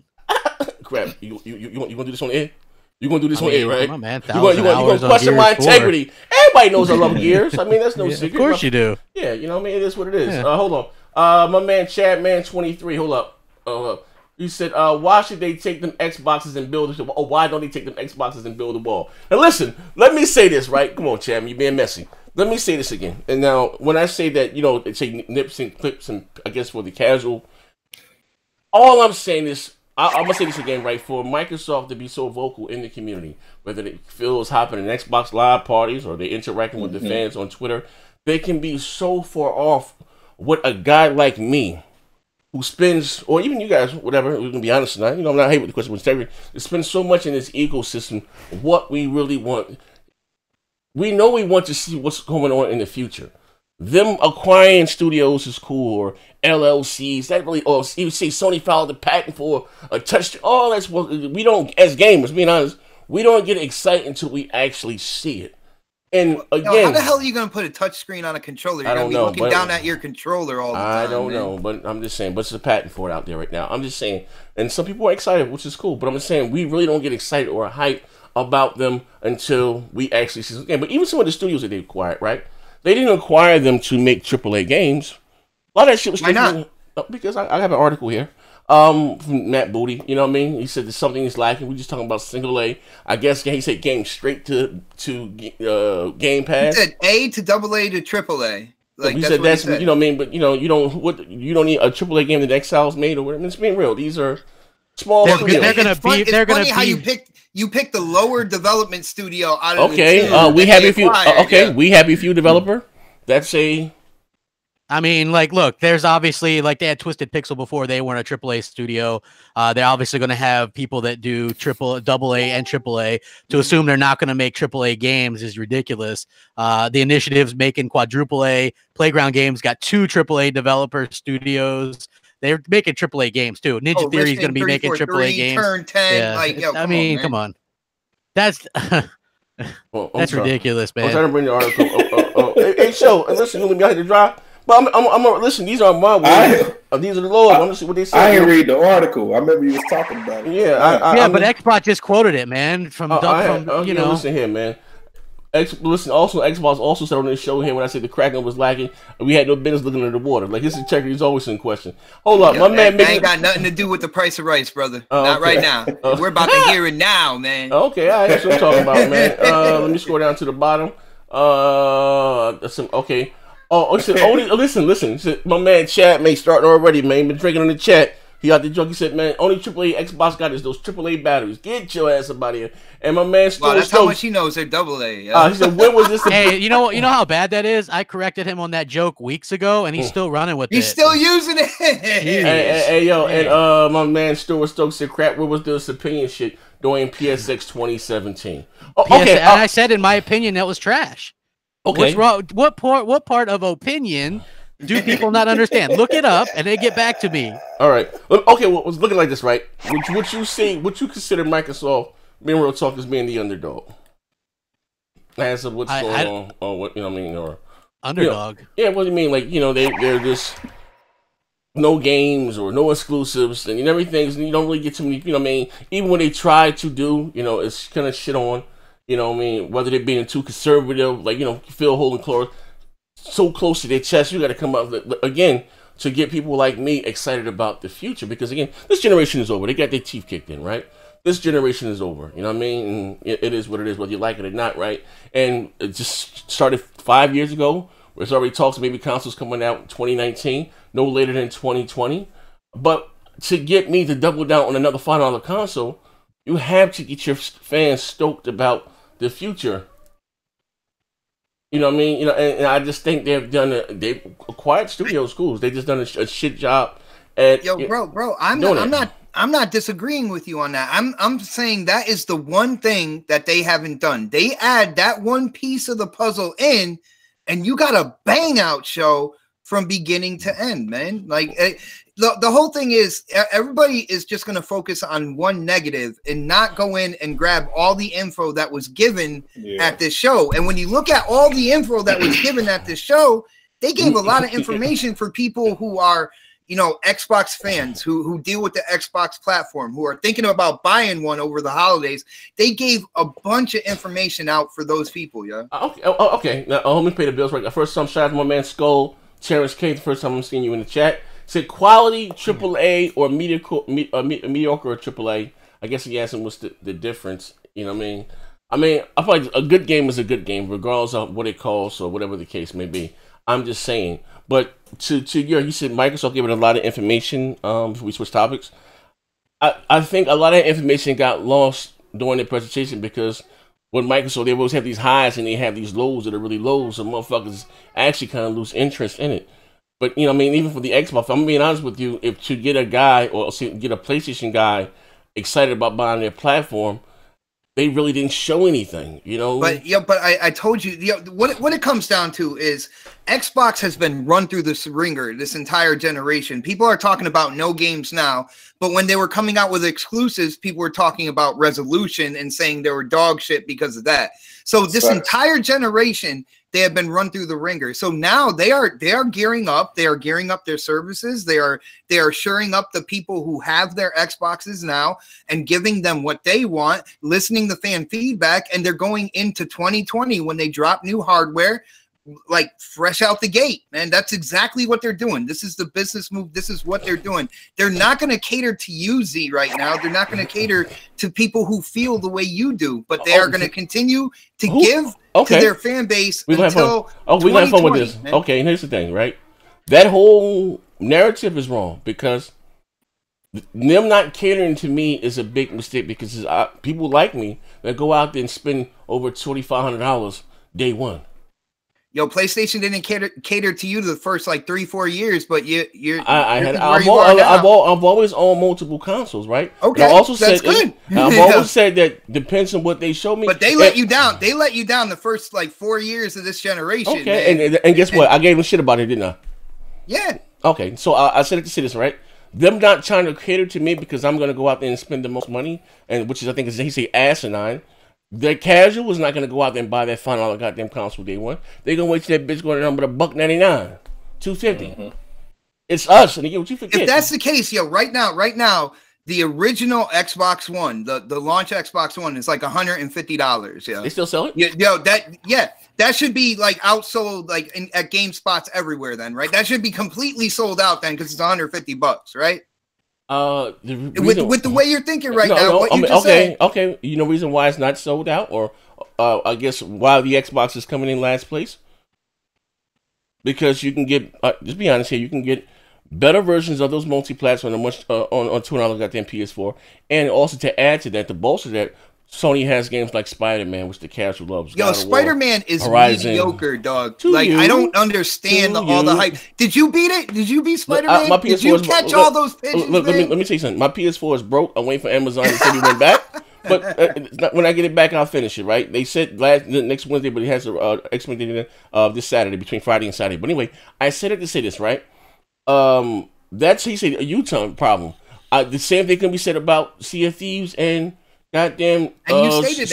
Crap. You gonna do this on air? You gonna do this on air, right? Come on, man. You gonna question my integrity? Everybody knows I love Gears. I mean, that's no secret. Of course you do. Yeah, you know what I mean. It is what it is. Yeah. Hold on. My man Chadman23. Hold up. He said, why should they take them Xboxes and build the wall? Oh, why don't they take them Xboxes and build the wall? Now listen, let me say this, right? Come on, Chad, you're being messy. Let me say this again. And now, when I say that, they take nips and clips and, I guess, for the casual, all I'm saying is, I'm going to say this again, right? For Microsoft to be so vocal in the community, whether they feel it's happening in Xbox Live parties or they're interacting with the fans on Twitter, they can be so far off what a guy like me, who spends, or even you guys, whatever, we're going to be honest tonight, I'm not hating with the question of integrity, they spend so much in this ecosystem, what we really want. We know we want to see what's going on in the future. them acquiring studios is cool, or LLCs. That really, or you see Sony filed the patent for a touch. All that's what we don't, as gamers, being honest, we don't get excited until we actually see it. And again, how the hell are you going to put a touch screen on a controller? You're going to be looking down at your controller all the time. I don't know, but I'm just saying. But it's a patent for it out there right now. I'm just saying. And some people are excited, which is cool. But I'm just saying, we really don't get excited or hype about them until we actually see the game. But even some of the studios that they acquired, right? They didn't acquire them to make AAA games. A lot of that shit was... Why not? Because I have an article here. From Matt Booty, you know what I mean? He said that something is lacking. We're just talking about single A. I guess he said game straight to Game Pass. He said A to AA to AAA. Like he said that's you know what I mean, but you don't need a AAA game that Exile's made or whatever. I mean, it's being real. These are small. They're gonna be. How you pick the lower development studio out of okay. We happy if you we happy if you developer. That's a. I mean, like, look, there's obviously, like, they had Twisted Pixel before. They weren't a AAA studio. They're obviously going to have people that do AA and AAA. To assume they're not going to make AAA games is ridiculous. The initiative's making quadruple A. Playground Games got 2 AAA developer studios. They're making AAA games, too. Ninja Theory is going to be making AAA games. Turn 10. Yeah. Like, yo, come on. That's... that's ridiculous, man. I'm trying to bring the article. Hey, show. Listen, you got to drop. But I'm listen. These are my words. These are the Lord. I'm gonna see what they say. I didn't read the article. I remember you was talking about it. Yeah, but Xbox just quoted it, man. You know. Listen here, man. Listen. Also, Xbox also said on this show here when I said the Crackdown was lacking, we had no business looking under the water. Like his integrity is always in question. Hold up, my man. That ain't got nothing to do with the price of rice, brother. Not right now. We're about to hear it now, man. Okay, all right, that's what I'm talking about, man. Let me scroll down to the bottom. Okay. Listen. Said, my man Chad may start already, man. Been drinking in the chat. He got the joke. He said, man, only AAA Xbox got is those AAA batteries. Get your ass up out of here. And my man still. Wow, that's how much he knows. They're AA. Yeah. He said, when was this? Hey, you know how bad that is? I corrected him on that joke weeks ago, and he's still running with it. He's still using it. Hey, yo, and my man Stuart Stokes said, crap, where was this opinion shit during PSX 2017? Okay, and I said, in my opinion, that was trash. Okay. What's wrong? What part of opinion do people not understand? Look it up and then get back to me. All right. Okay. Well, it's looking like this, right? Would you consider Microsoft, being real talk, as being the underdog? As of what's going on, or what, you know what I mean, or underdog? Yeah. What do you mean? Like, they're just no games or no exclusives and everything's. You don't really get too many. You know what I mean? Even when they try to do, it's kind of shit on. You know what I mean? Whether they're being too conservative, like, Phil holding close so close to their chest, you got to come up again to get people like me excited about the future. Because again, this generation is over. They got their teeth kicked in, right? This generation is over. You know what I mean? And it is what it is, whether you like it or not, right? And it just started 5 years ago. There's already talks of maybe consoles coming out in 2019, no later than 2020. But to get me to double down on another $5 console, you have to get your fans stoked about the future. You know what I mean? And I just think they've acquired studio schools. They just done a shit job at bro. I'm not disagreeing with you on that. I'm saying that is the one thing that they haven't done. They add that one piece of the puzzle in, and you got a bang out show from beginning to end, man. Like the whole thing is everybody is just going to focus on one negative and not go in and grab all the info that was given at this show. And when you look at all the info that was given at this show, they gave a lot of information for people who are, Xbox fans who deal with the Xbox platform, who are thinking about buying one over the holidays. They gave a bunch of information out for those people. Yeah. Okay. Now let me pay the bills right. First, some shout out to my man Skull, Terrence K. The first time I'm seeing you in the chat. Said quality AAA or mediocre AAA. I guess he asked him what's the difference. You know what I mean? I feel like a good game is a good game, regardless of what it costs or whatever the case may be. I'm just saying. But you said Microsoft gave it a lot of information before we switch topics. I think a lot of information got lost during the presentation because with Microsoft, they always have these highs and they have these lows that are really low, so motherfuckers actually kind of lose interest in it. But, even for the Xbox, I'm being honest with you, if to get a guy or get a PlayStation guy excited about buying their platform, they really didn't show anything, But I told you, what it comes down to is Xbox has been run through this ringer this entire generation. People are talking about no games now, but when they were coming out with exclusives, people were talking about resolution and saying they were dog shit because of that. So this entire generation, they have been run through the ringer. So now they are gearing up. They are gearing up their services. They are shoring up the people who have their Xboxes now and giving them what they want, listening to fan feedback, and they're going into 2020 when they drop new hardware, like fresh out the gate, man. That's exactly what they're doing. This is the business move. This is what they're doing. They're not going to cater to you, Z, right now. They're not going to cater to people who feel the way you do, but they are going to continue to give to their fan base until we have fun with this. Man. Okay, and here's the thing, right? That whole narrative is wrong because them not catering to me is a big mistake because people like me that go out there and spend over $2,500 day one. Yo, PlayStation didn't cater to you the first like 3-4 years, but I've always owned multiple consoles, right? Okay, I also that's good. I've always said that depends on what they show me. But they let you down. They let you down the first like 4 years of this generation. Okay, and guess what? I gave them shit about it, didn't I? Yeah. Okay, so I said it to say this, right? Them not trying to cater to me because I'm going to go out there and spend the most money, and which is I think is he say asinine. The casual is not going to go out there and buy that $5 goddamn console day one. They're going to wait till that bitch going down with $1.99, $2.50. It's us, and again, what you forget. If that's the case, yo, right now, the original Xbox One, the launch Xbox One is like $150. Yeah, they still sell it. That should be like outsold like at GameSpots everywhere. Then, right? That should be completely sold out then because it's $150, right? With the way you're thinking right now, what you just said. Okay. You know, reason why it's not sold out, or I guess why the Xbox is coming in last place, because you can get. Just be honest here, you can get better versions of those multi-platform on $2 goddamn PS4, and also to add to that, to bolster that, Sony has games like Spider-Man, which the casual loves. Yo, Spider-Man is Horizon, mediocre, dog. I don't understand all the hype. Did you beat it? Did you beat Spider-Man? Did you catch all those pitches? Let me tell you something. My PS4 is broke. I'm waiting for Amazon to send me one back. But when I get it back, I'll finish it, right? They said next Wednesday, but it has expedited this Saturday, between Friday and Saturday. But anyway, I said it to say this, right? That's, he said, a Utah problem. The same thing can be said about Sea of Thieves and goddamn, and you stated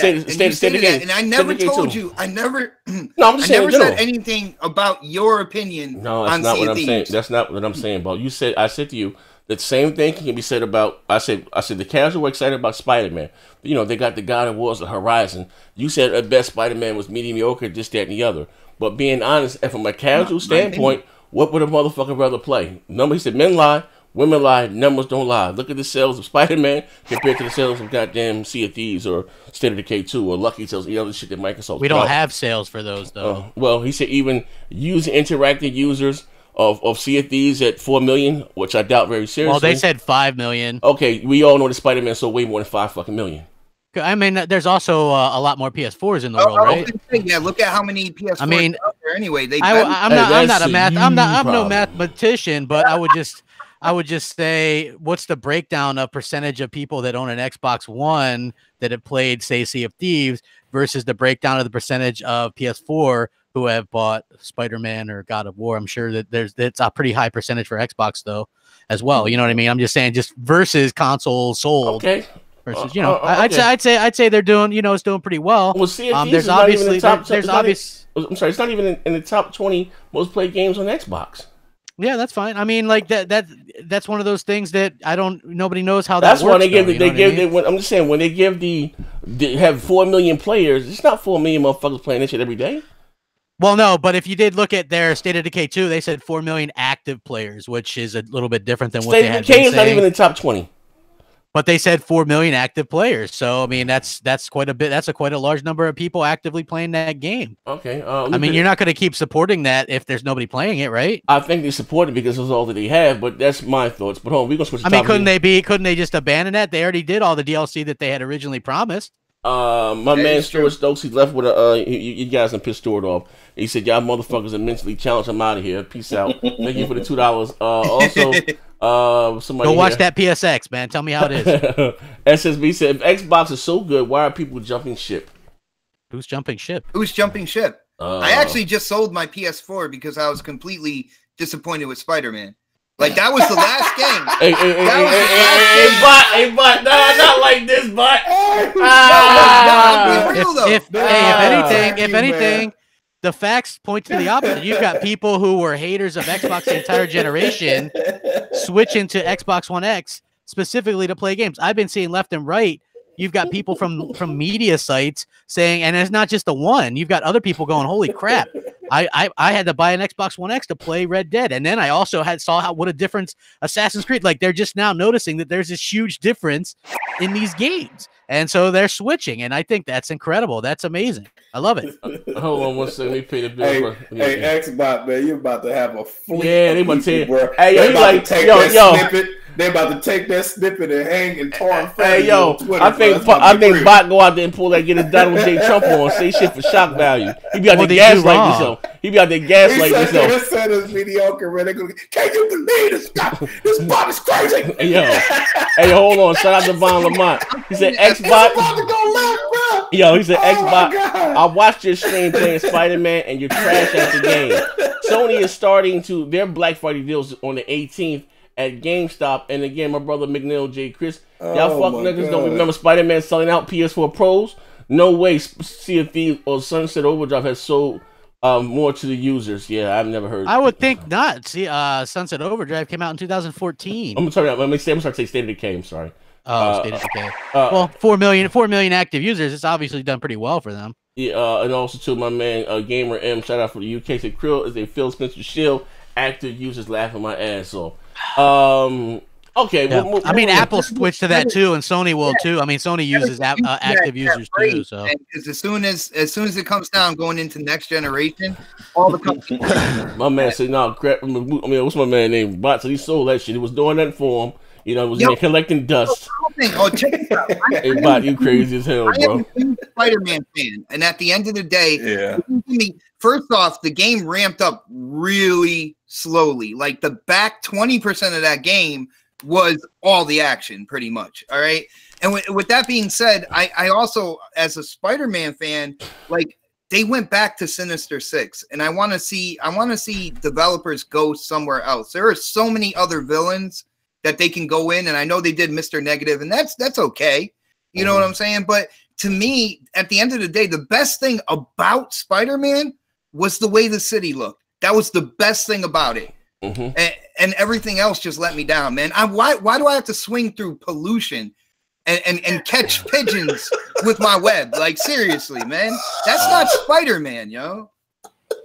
that. And I never told you. I never. No, I'm just saying. I never said anything about your opinion. No, that's not what I'm saying. That's not what I'm saying. But you said, I said to you, that same thing can be said about. I said the casual were excited about Spider-Man. You know, they got the God of Wars, the Horizon. You said at best Spider-Man was mediocre, this, that, and the other. But being honest, and from a casual standpoint, what would a motherfucker rather play? He said men lie. Women lie, numbers don't lie. Look at the sales of Spider-Man compared to the sales of goddamn Sea of Thieves or State of Decay 2 or Lucky Sales, the other shit that Microsoft. We don't have sales for those though. Well, he said even interactive users of Sea of Thieves at 4 million, which I doubt very seriously. Well, they said 5 million. Okay, we all know that Spider-Man sold way more than 5 fucking million. I mean, there's also a lot more PS4s in the world, right? Yeah, look at how many PS4s out there anyway. I'm no mathematician, but I would just say, what's the breakdown of percentage of people that own an Xbox One that have played, say, Sea of Thieves versus the breakdown of the percentage of PS4 who have bought Spider-Man or God of War? I'm sure that it's a pretty high percentage for Xbox though, as well. You know what I mean? I'm just saying, just versus consoles sold. Okay. Versus, I'd say they're doing, it's doing pretty well. Well, Sea of Thieves is not even in the top. I'm sorry, it's not even in the top 20 most played games on Xbox. Yeah, that's fine. I mean, like that's one of those things that nobody knows how that's that works. That's why I'm just saying, when they give they have 4 million players, it's not 4 million motherfuckers playing this shit every day. Well, no, but if you did look at their State of Decay 2, they said 4 million active players, which is a little bit different than what they had been saying. State of Decay is not even in the top 20. But they said 4 million active players, so I mean that's quite a bit. That's quite a large number of people actively playing that game. Okay, I mean you're not going to keep supporting that if there's nobody playing it, right? I think they support it because it's all that they have, but that's my thoughts. But hold on, we're gonna switch. Couldn't they just abandon that? They already did all the DLC that they had originally promised. My man Stuart Stokes, he left with you guys done pissed Stuart off. He said, y'all motherfuckers are mentally challenged. I'm out of here. Peace out. Thank you for the $2. Also, somebody go watch that PSX, man. Tell me how it is. SSB said, if Xbox is so good, why are people jumping ship? Who's jumping ship? Who's jumping ship? I actually just sold my PS4 because I was completely disappointed with Spider-Man. Like, that was the last game. But not like this, but. If anything, the facts point to the opposite. You've got people who were haters of Xbox the entire generation switching to Xbox One X specifically to play games. I've been seeing left and right. You've got people from media sites saying, and it's not just the one. You've got other people going, "Holy crap! I had to buy an Xbox One X to play Red Dead," and then I also saw what a difference Assassin's Creed. Like, they're just now noticing that there's this huge difference in these games, and so they're switching. And I think that's incredible. That's amazing. I love it. Hold on one second. Let me pay the bill. Hey, Xbox, man, you're about to have a fleet. Yeah, they about to bro. Hey, yo, like, snippet. They about to take that snippet and hang and torn. Hey, yo, Twitter, I think Bot go out there and pull that, get a Donald J. Trump on, say shit for shock value. He be out there gaslighting himself. He be out there gaslighting himself. He said it's mediocre, man. Can't you believe this stuff? This Bob is crazy. Hey, hold on. Shout out to Von Lamont. He said Xbox. Yo, he said Xbox. I watched your stream playing Spider-Man and you're trash at the game. Sony is starting to their Black Friday deals on the 18th. At GameStop, and again, my brother McNeil J. Chris, y'all fuck niggas don't remember Spider-Man selling out PS4 Pros? No way. Sea of Thieves or Sunset Overdrive has sold more to the users. Yeah, I've never heard. I would think not. See, Sunset Overdrive came out in 2014. I'm sorry. I'm sorry to say State of Decay. I'm sorry. State of Decay. Well, 4 million active users. It's obviously done pretty well for them. Yeah, and also to my man Gamer M. Shout out for the UK. Said Krill is a Phil Spencer shield. Active users laughing my ass off. Okay. Yeah. I mean, Apple switched to that too, and Sony will too. I mean, Sony uses active users too. So because as soon as it comes down going into next generation, all the companies. My man said, "No, crap." I mean, what's my man named Bot? So he sold that shit. He was doing that for him. You know, it was collecting dust. Oh, check it out. Hey, Bot, you crazy as hell, bro. I am a Spider-Man fan, and at the end of the day, first off, the game ramped up really slowly. Like, the back 20% of that game was all the action, pretty much. All right. And with that being said, I also, as a Spider-Man fan, like, they went back to Sinister Six, and I want to see developers go somewhere else. There are so many other villains that they can go in, and I know they did Mr. Negative, and that's okay. You know what I'm saying? But to me, at the end of the day, the best thing about Spider-Man was the way the city looked. That was the best thing about it. And everything else just let me down, man. Why do I have to swing through pollution and catch pigeons with my web? Like, seriously, man. That's not Spider-Man, yo.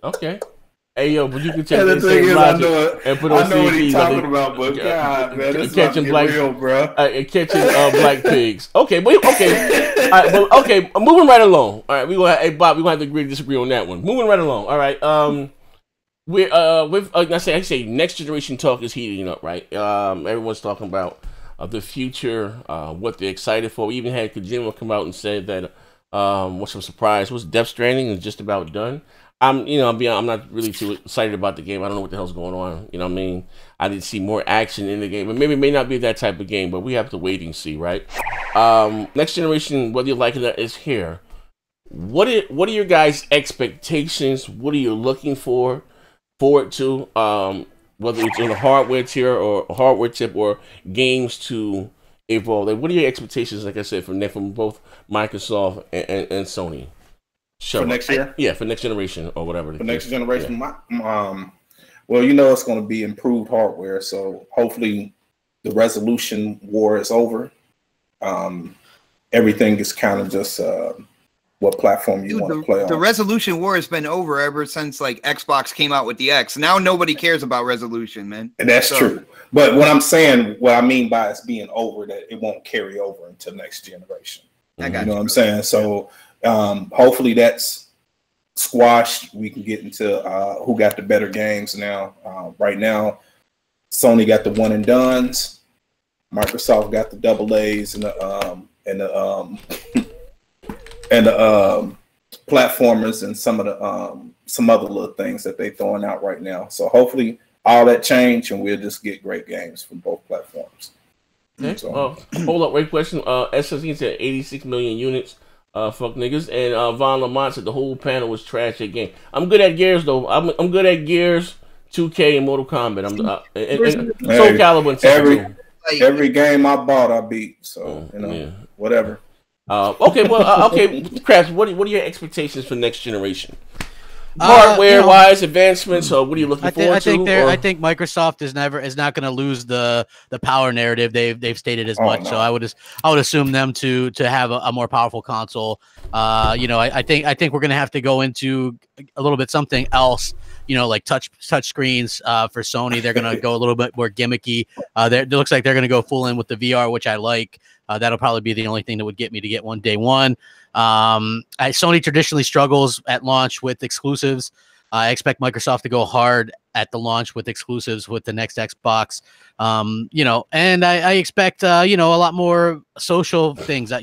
Okay. Hey, yo, but you can take that same logic and put on I know what he's talking about, but God, man, this catching black real, bro. Catching black pigs. Okay, but okay, all right, but okay. Moving right along. All right, hey Bob, we gonna have to agree to disagree on that one. Moving right along. All right. We're with I say next generation talk is heating up, right? Everyone's talking about the future, what they're excited for. We even had Kojima come out and say that what's some surprise was Death Stranding is just about done. I'm not really too excited about the game. I don't know what the hell's going on. You know what I mean? I did see more action in the game, but maybe it may not be that type of game, but we have to wait and see, right? Next generation, whether you like it or not, is here. What are your guys' expectations? What are you looking forward to? Whether it's on the hardware tier or hardware tip or games to evolve. Like, what are your expectations, like I said, from both Microsoft and Sony? Sure. For next year? Yeah, for next generation or whatever. For next generation, well, you know, it's going to be improved hardware. So hopefully the resolution war is over. Everything is kind of just what platform you want to play on. The resolution war has been over ever since like Xbox came out with the X. Now nobody cares about resolution, man. And that's true. But what I'm saying, what I mean by it's being over, that it won't carry over into next generation. I got you know what I'm saying? So hopefully that's squashed. We can get into who got the better games now. Right now, Sony got the one and dones. Microsoft got the double A's and the platformers and some of the some other little things that they throwing out right now. So hopefully all that change and we'll just get great games from both platforms. Okay. So, hold up, wait, question. SSD said 86 million units. Fuck niggas. And Von Lamont said the whole panel was trash at game. I'm good at Gears though. I'm good at Gears, 2K, and Mortal Kombat. And Soul Calibur and every game I bought, I beat. So whatever. Okay, well, okay, Craps. What are your expectations for next generation? Hardware-wise, advancements. So, what are you looking forward to? I think Microsoft is not going to lose the power narrative they've stated as much. No. So, I would assume them to have a more powerful console. I think we're going to have to go into a little bit something else. Like touch screens for Sony. They're going to go a little bit more gimmicky. It looks like they're going to go full in with the VR, which I like. That'll probably be the only thing that would get me to get one day one. Sony traditionally struggles at launch with exclusives. I expect Microsoft to go hard at the launch with exclusives with the next Xbox. And I expect a lot more social things. I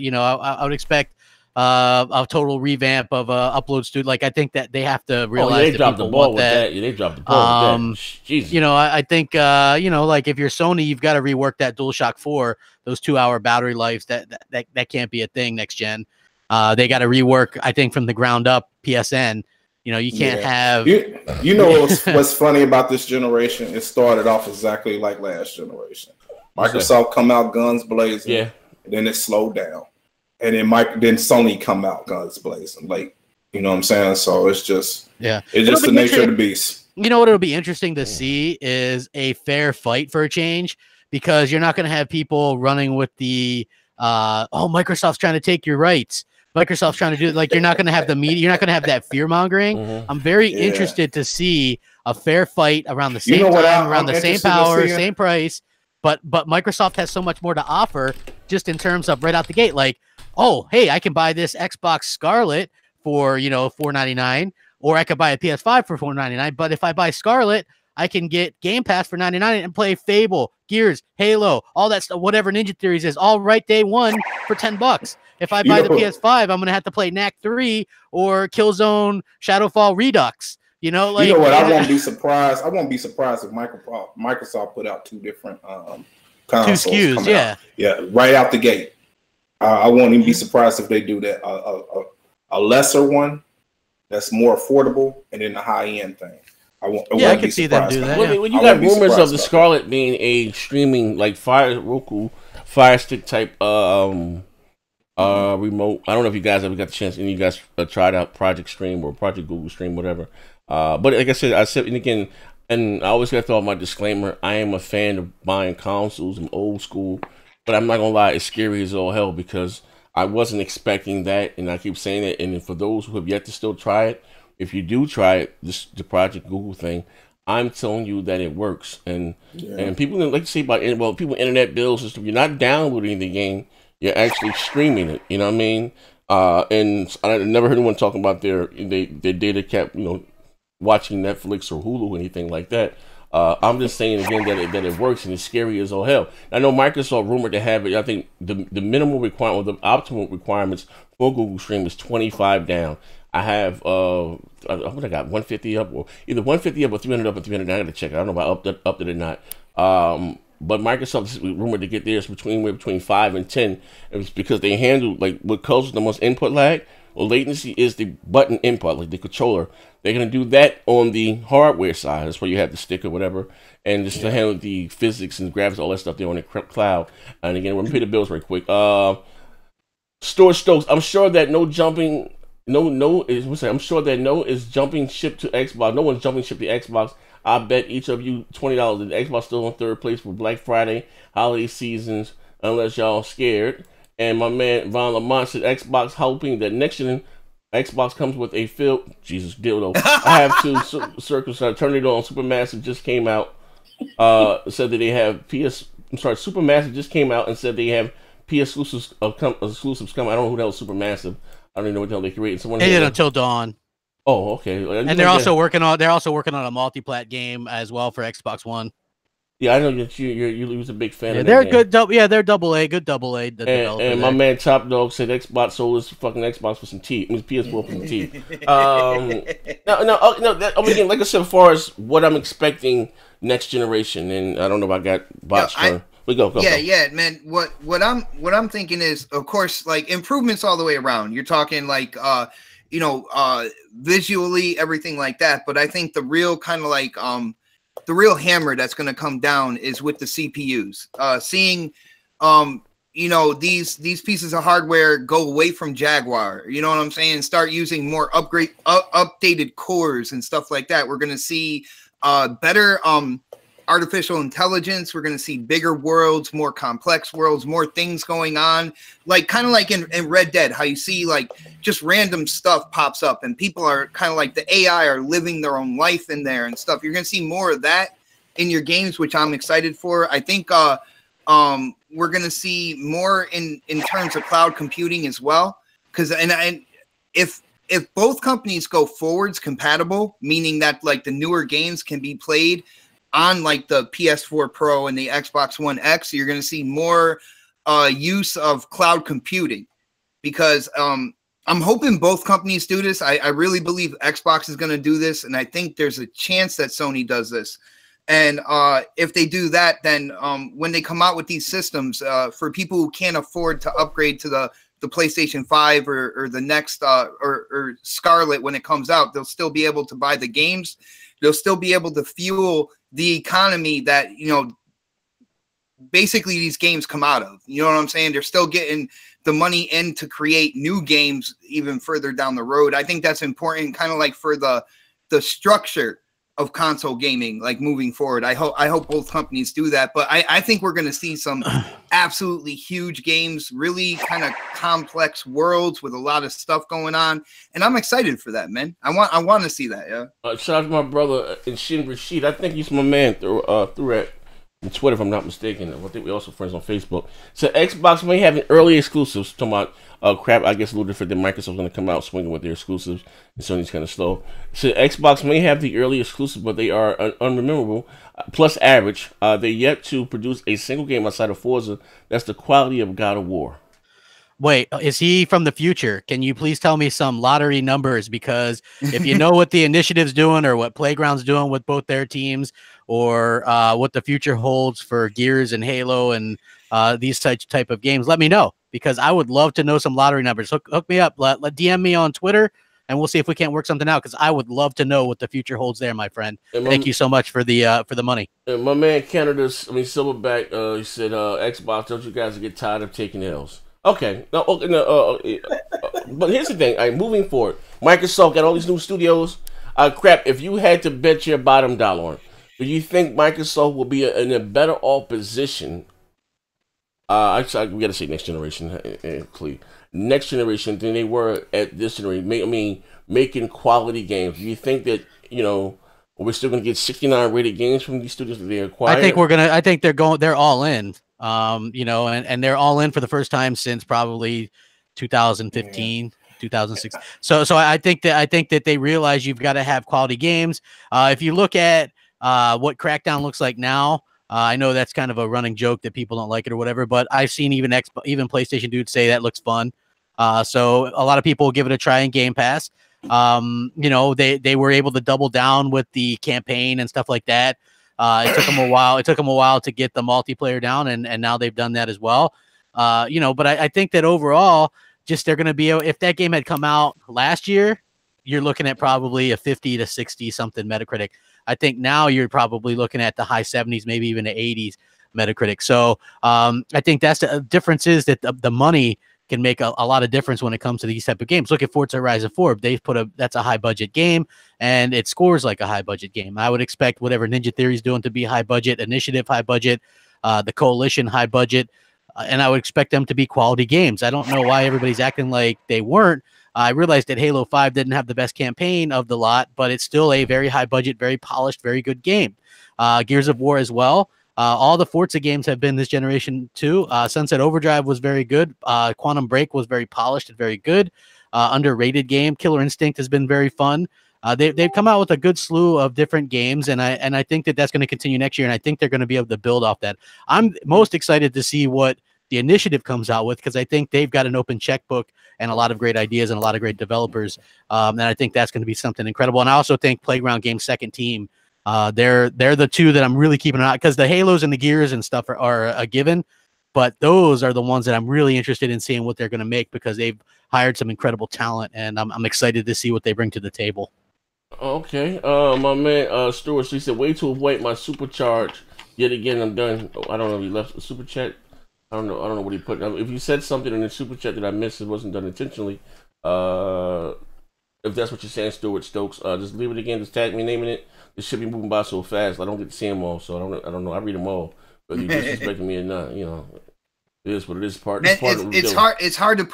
would expect a total revamp of Upload Studio. Like, I think that they have to realize they dropped the ball with that. Yeah, they dropped the ball with that. Jesus. I think like if you're Sony, you've got to rework that DualShock 4. Those 2-hour battery lives that can't be a thing next gen. They got to rework, I think, from the ground up PSN. You can't have. What's funny about this generation? It started off exactly like last generation. Microsoft come out guns blazing, and then it slowed down, and then Sony come out guns blazing. Like, you know what I'm saying? So it's just it's just the nature of the beast. You know what? It'll be interesting to see is a fair fight for a change, because you're not going to have people running with the Microsoft's trying to take your rights. Microsoft's trying to do it. Like, you're not going to have the media. You're not going to have that fear mongering. I'm very interested to see a fair fight around the same time, around the same power, same price. But Microsoft has so much more to offer, just in terms of right out the gate. Like, oh, hey, I can buy this Xbox Scarlet for $4.99, or I could buy a PS5 for $4.99. But if I buy Scarlet, I can get Game Pass for $99 and play Fable, Gears, Halo, all that stuff, whatever Ninja Theories is, all right day one for $10. If I buy the PS5, I'm going to have to play Knack 3 or Killzone Shadowfall Redux. I won't be surprised. I won't be surprised if Microsoft put out two different consoles. 2 SKUs, yeah, right out the gate. I won't even be surprised if they do that. A lesser one that's more affordable, and then the high end thing. I could see them do that. When you got rumors of the Scarlet being a streaming, like Roku Fire Stick type remote. I don't know if you guys ever got the chance, and you guys tried out Project Stream or Project Google Stream, whatever. But like I said, and again, and I always got to throw out my disclaimer. I am a fan of buying consoles. I'm old school, but I'm not gonna lie, it's scary as all hell, because I wasn't expecting that, and I keep saying it. And for those who have yet to still try it, if you do try it, the Project Google thing, I'm telling you that it works. And people like to say about people internet bills and stuff. You're not downloading the game; you're actually streaming it. You know what I mean? And I never heard anyone talking about their data cap. Watching Netflix or Hulu or anything like that. I'm just saying again that it works, and it's scary as all hell. I know Microsoft rumored to have it. I think the minimal requirement, or the optimal requirements for Google Stream is 25 down. I have what I got, 150 up, or either 150 up or 300 up or 300 down. I gotta check. I don't know if I upped it or not. But Microsoft is rumored to get theirs between 5 and 10. It was because they handle, like, what causes the most input lag or latency is the button input, like the controller. They're gonna do that on the hardware side. That's where you have the stick or whatever, and just to handle the physics and graphics, all that stuff. They're on the cloud. And again, let me pay the bills right quick. Storage Stokes. I'm sure that I'm sure that no is jumping ship to Xbox. No one's jumping ship to Xbox. I bet each of you $20. The Xbox still on third place for Black Friday, holiday seasons, unless y'all scared. And my man Von Lamont said Xbox hoping that next gen Xbox comes with a dildo. I have to circumcise. Turn it on. Supermassive just came out. Said that they have Supermassive just came out and said they have PS exclusives coming. I don't know who the hell is Supermassive. I don't even know what the hell they created. They did Until Dawn. Oh, okay. And they're also working on a multi-plat game as well for Xbox One. Yeah, I know that you was a big fan. Yeah, of they're that good. They're good double A. And my man Top Dog said Xbox sold his fucking Xbox for some tea. It was PS4 for some tea. Again, like I said, as far as what I'm expecting next generation, and I don't know if I got bots Yeah, man. What I'm thinking is, of course, like improvements all the way around. You're talking like visually, everything like that. But I think the real kind of like the real hammer that's going to come down is with the CPUs. Seeing these pieces of hardware go away from Jaguar, you know what I'm saying? Start using more updated cores and stuff like that. We're going to see better artificial intelligence. We're going to see bigger worlds, more complex worlds, more things going on, like kind of like in Red Dead, how you see like just random stuff pops up and people are kind of like the AI are living their own life in there and stuff. You're going to see more of that in your games, which I'm excited for. I think we're going to see more in terms of cloud computing as well. Because if both companies go forwards compatible, meaning that like the newer games can be played on like the PS4 Pro and the Xbox One X, you're going to see more use of cloud computing, because I'm hoping both companies do this. I really believe Xbox is going to do this, and I think there's a chance that Sony does this. And if they do that, then when they come out with these systems, for people who can't afford to upgrade to the PlayStation 5 or the next or Scarlet when it comes out, they'll still be able to buy the games. They'll still be able to fuel the economy that, basically these games come out of. You know what I'm saying? They're still getting the money in to create new games even further down the road. I think that's important, kind of like for the structure of console gaming, like moving forward. I hope both companies do that, but I think we're going to see some absolutely huge games, really kind of complex worlds with a lot of stuff going on, and I'm excited for that, man. I want to see that. Yeah. Shout out to my brother Shin Rashid. I think he's my man through it on Twitter, if I'm not mistaken. I think we're also friends on Facebook. So Xbox may have an early exclusives. Talking about crap, I guess a little different than Microsoft's going to come out swinging with their exclusives, and Sony's kind of slow. So Xbox may have the early exclusives, but they are unrememberable, plus average. They're yet to produce a single game outside of Forza that's the quality of God of War. Wait, is he from the future? Can you please tell me some lottery numbers? Because if you know what the initiative's doing or what Playground's doing with both their teams, or what the future holds for Gears and Halo and these type of games, let me know, because I would love to know some lottery numbers. Hook me up. Let DM me on Twitter, and we'll see if we can't work something out, because I would love to know what the future holds there, my friend. Thank you so much for the money. And my man Silverback, he said, Xbox, don't you guys get tired of taking L's? Okay, but here's the thing. Moving forward, Microsoft got all these new studios. Crap, if you had to bet your bottom dollar on it, do you think Microsoft will be in a better off position? Actually, we got to say next generation, please. Next generation than they were at this generation. Making quality games. Do you think that we're still going to get 69 rated games from these studios that they acquired? I think they're all in. And they're all in for the first time since probably 2015, 2006. So I think that they realize you've got to have quality games. If you look at what Crackdown looks like now, I know that's kind of a running joke that people don't like it or whatever, but I've seen even PlayStation dudes say that looks fun. So a lot of people will give it a try in Game Pass. They were able to double down with the campaign and stuff like that. It took them a while. It took them a while to get the multiplayer down, and now they've done that as well. But I think that overall, just they're going to be, if that game had come out last year, you're looking at probably a 50 to 60 something Metacritic. I think now you're probably looking at the high 70s, maybe even the 80s Metacritic. So I think that's the difference, is that the money can make a lot of difference when it comes to these type of games. Look at Forza Horizon 4. They've that's a high budget game, and it scores like a high budget game. I would expect whatever Ninja Theory's doing to be high budget, Initiative high budget, the Coalition high budget, and I would expect them to be quality games. I don't know why everybody's acting like they weren't. I realized that Halo 5 didn't have the best campaign of the lot, but it's still a very high budget, very polished, very good game. Gears of War as well. All the Forza games have been this generation too. Sunset Overdrive was very good. Quantum Break was very polished and very good. Underrated game. Killer Instinct has been very fun. They've come out with a good slew of different games, and I think that's going to continue next year, and I think they're going to be able to build off that. I'm most excited to see what the Initiative comes out with, because I think they've got an open checkbook and a lot of great ideas and a lot of great developers, and I think that's going to be something incredible. And I also think Playground Games' second team They're the two that I'm really keeping an eye, because the Halos and the Gears and stuff are a given, but those are the ones that I'm really interested in seeing what they're going to make, because they've hired some incredible talent, and I'm excited to see what they bring to the table. Okay, my man Stuart, so he said, "Way to avoid my supercharge yet again. I'm done." Oh, I don't know if he left a super chat. I don't know what he put. If you said something in the super chat that I missed, it wasn't done intentionally. If that's what you're saying, Stuart Stokes, just leave it again. Just tag me naming it. It should be moving by so fast. I don't get to see them all, so I don't know. I read them all, whether you disrespecting me or not. You know, it is what it is. It's hard to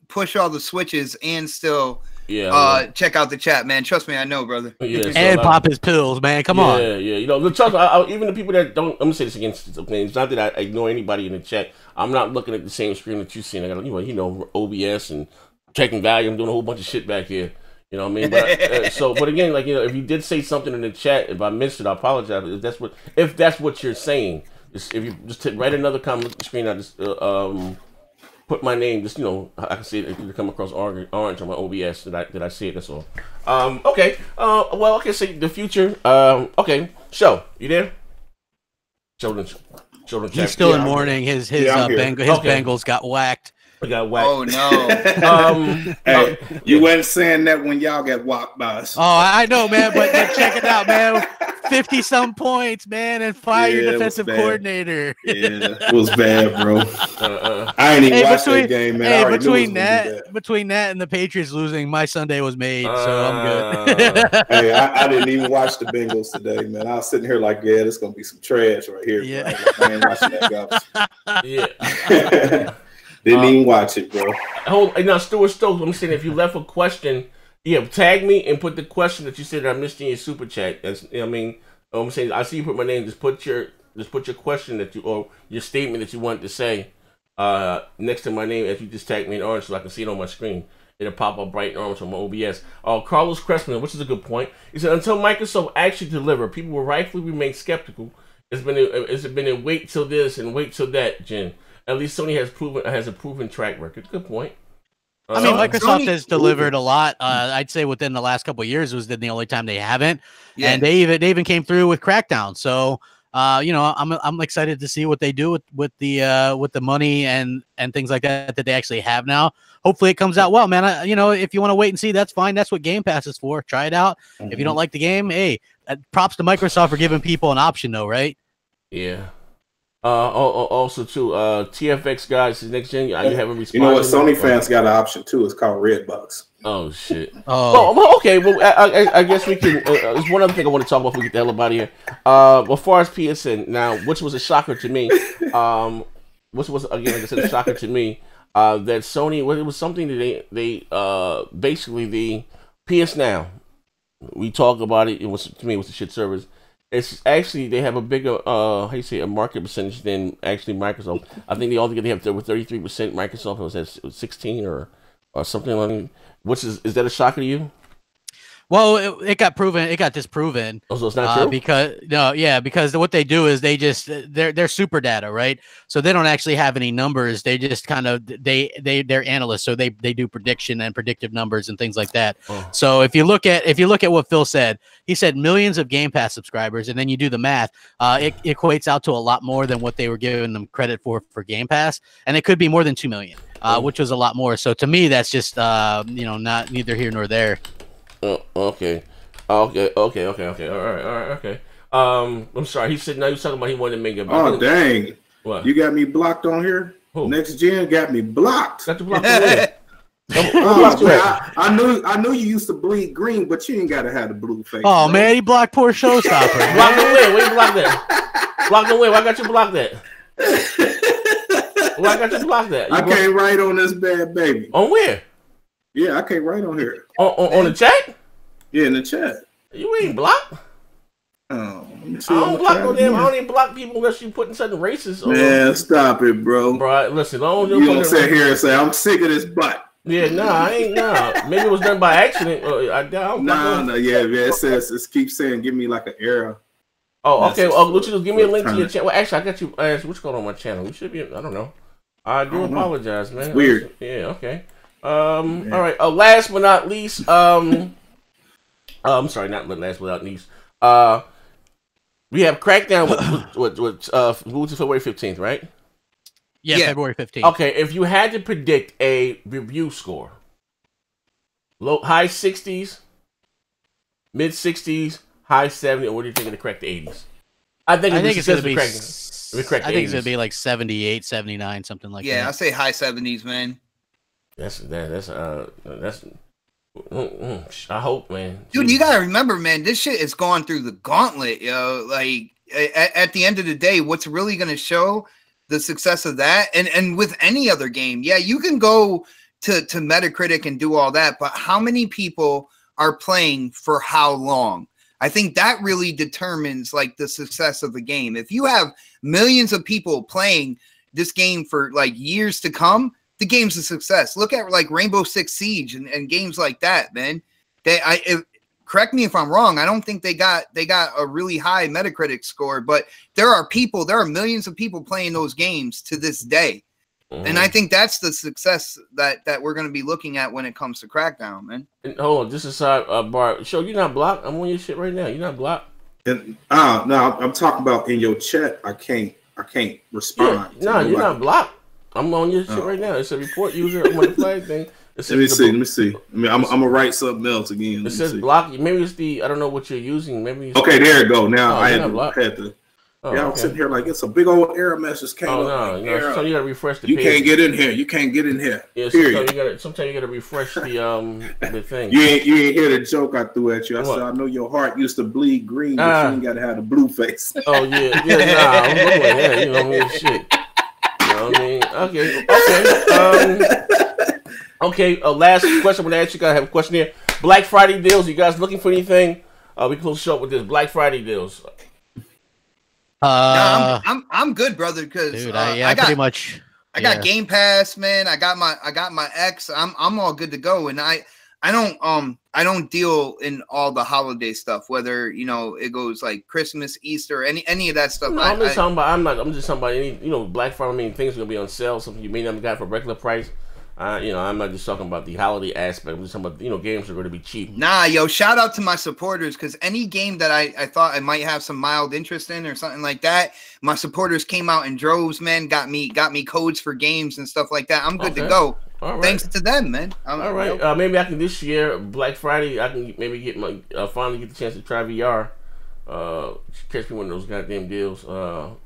push all the switches and still check out the chat, man. Trust me, I know, brother. Yeah, so and pop his pills, man. Come on. Yeah. You know, trust me, even the people that don't. I'm gonna say this against it's not that I ignore anybody in the chat. I'm not looking at the same screen that you've seen. I got OBS and checking value. I'm doing a whole bunch of shit back here. You know what I mean? But but again, like, you know, if you did say something in the chat, if I missed it, I apologize. If that's what you're saying, if you just write another comment on the screen, I just put my name. Just, you know, I can see it. It come across orange on my OBS that I see it. That's all. Okay. Well, okay. So the future. Okay. Show you there? Show the chat. He's still in mourning. His Bengals got whacked. We got whacked. Oh no! Hey, you weren't saying that when y'all got whacked by us. Oh, I know, man. But check it out, man. 50-some points, man, and fire your defensive coordinator. Yeah, it was bad, bro. I ain't even watched that game, man. Between that and the Patriots losing, my Sunday was made, so I'm good. Hey, I didn't even watch the Bengals today, man. I was sitting here like, yeah, this gonna be some trash right here. Yeah, I ain't watching that guy. Yeah. Didn't even watch it, bro. Now, Stuart Stokes, I'm saying, if you left a question, tag me and put the question that you said that I missed in your super chat. That's, you know what I mean, I'm saying, I see you put my name. Just put your question that or your statement that you wanted to say next to my name, as you just tag me in orange, so I can see it on my screen. It'll pop up bright in orange on my OBS. Carlos Crespin, which is a good point. He said, until Microsoft actually deliver, people will rightfully remain skeptical. It's been a wait till this and wait till that, Jen. At least Sony has a proven track record. Good point. I mean, Microsoft has delivered a lot. I'd say within the last couple of years was the only time they haven't. Yeah. And they even came through with Crackdown. So you know, I'm excited to see what they do with the money and things like that they actually have now. Hopefully it comes out well, man. You know, if you want to wait and see, that's fine. That's what Game Pass is for. Try it out. Mm-hmm. If you don't like the game, hey, props to Microsoft for giving people an option, though, right? Yeah. Also too, TFX guys, next gen. I haven't responded. You know what? Sony fans got an option too. It's called Redbox. Oh shit. Oh. Well, okay. Well, I guess we can. There's one other thing I want to talk about before we get the hell up out of here. As far as PSN now, which was a shocker to me. Which was again, like I said, a shocker to me. That Sony. Well, it was something that they basically the PS Now. We talk about it. It was, to me, it was the shit service. It's actually, they have a bigger, a market percentage than actually Microsoft. I think they altogether have 33%. Microsoft was at 16 or something like that. Which is that a shocker to you? Well, it got proven. It got disproven. Oh, so it's not true? Because what they do is they're super data, right? So they don't actually have any numbers. They just kind of they're analysts, so they do prediction and predictive numbers and things like that. Oh. So if you look at what Phil said, he said millions of Game Pass subscribers, and then you do the math, it equates out to a lot more than what they were giving them credit for Game Pass, and it could be more than 2 million, which was a lot more. So to me, that's just not neither here nor there. Okay. All right. Okay. I'm sorry. He said, no, he was talking about he wanted to make it. Oh, dang. What? You got me blocked on here? Who? Next Gen got me blocked. Got you blocked away. I knew you used to bleed green, but you ain't got to have the blue face. Oh, man, he blocked poor Showstopper. Blocked away. Where you blocked that? Blocked away. Why got you blocked that? Why got you blocked that? I can't write on this bad baby. On where? Yeah, I can't write on here. On the chat? Yeah, in the chat. You ain't blocked? Oh, let me see. I don't block no damn. I don't even block people unless you put in certain races. Man, stop it, bro. Bro, listen, you don't sit here and say I'm sick of this butt. Yeah, I ain't. Maybe it was done by accident. No, yeah, it says it keeps saying give me like an error. Oh, okay. Just give me a link to your channel. Well, actually, I got you. What's going on my channel? You should be. I don't know. I do apologize, man. It's weird. Yeah. Okay. All right. Last but not least, I'm sorry, not last but not least. We have Crackdown with moved to February 15th, right? Yeah, February 15th. Okay, if you had to predict a review score, high 60s, mid 60s, high 70s, or what do you think of the Crack the 80s? I think it's going to be. I think it's going to be like 78, 79, something like that. Yeah, I say high 70s, man. That's I hope, man. Dude, you gotta remember, man, this shit is going through the gauntlet, yo. Like at the end of the day, what's really gonna show the success of that, and with any other game, yeah, you can go to Metacritic and do all that, but how many people are playing for how long? I think that really determines like the success of the game. If you have millions of people playing this game for like years to come, the game's a success. Look at like Rainbow Six Siege and games like that, man. Correct me if I'm wrong. I don't think they got a really high Metacritic score, but there are millions of people playing those games to this day. And I think that's the success that we're going to be looking at when it comes to Crackdown, man. And hold on, just aside, Bart. Show you're not blocked. I'm on your shit right now. You're not blocked. And no, I'm talking about in your chat. I can't respond. Yeah, no, you're not blocked. I'm on your shit right now. It's a report user. I'm on the flag thing. Let me see. I mean, I'm gonna write something else again. It says block. Maybe it's I don't know what you're using. Maybe. Okay, there it go. Now I had to. I'm sitting here like it's a big old error message came up. No. So you gotta refresh the page. You can't get in here. You can't get in here. Yeah, sometimes you gotta refresh the thing. You ain't hear the joke I threw at you. I said I know your heart used to bleed green, but you ain't gotta have the blue face. Oh yeah, I'm blue. Yeah, you know what I mean? Shit. You know what I mean? Okay. Last question I'm gonna ask you. Gotta have a question here. Black Friday deals. You guys looking for anything? We close short with this Black Friday deals. I'm good, brother. Because I got pretty much. I got Game Pass, man. I got my X. I'm all good to go, and I don't deal in all the holiday stuff. Whether it goes like Christmas, Easter, any of that stuff. No, I'm just talking about any Black Friday. I mean, things are gonna be on sale. Something you may not have got for regular price. I'm not just talking about the holiday aspect. I'm just talking about, games are going to be cheap. Nah, yo, shout out to my supporters, because any game that I thought I might have some mild interest in or something like that, my supporters came out in droves, man, got me codes for games and stuff like that. I'm good to go. All right. Thanks to them, man. All right. Maybe I can this year, Black Friday, I can maybe get finally get the chance to try VR. Catch me one of those goddamn deals for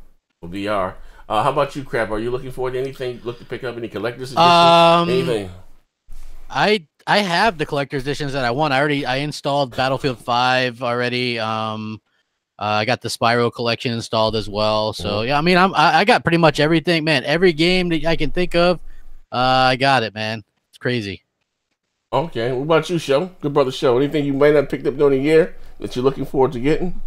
VR. How about you, Crap? Are you looking forward to anything? Look to pick up any collector's editions? Anything? I have the collector's editions that I want. I installed Battlefield 5 already. I got the Spyro collection installed as well. So yeah, I mean, I got pretty much everything, man. Every game that I can think of, I got it, man. It's crazy. Okay, what about you, Show? Good brother, Show. Anything you might not have picked up during the year that you're looking forward to getting?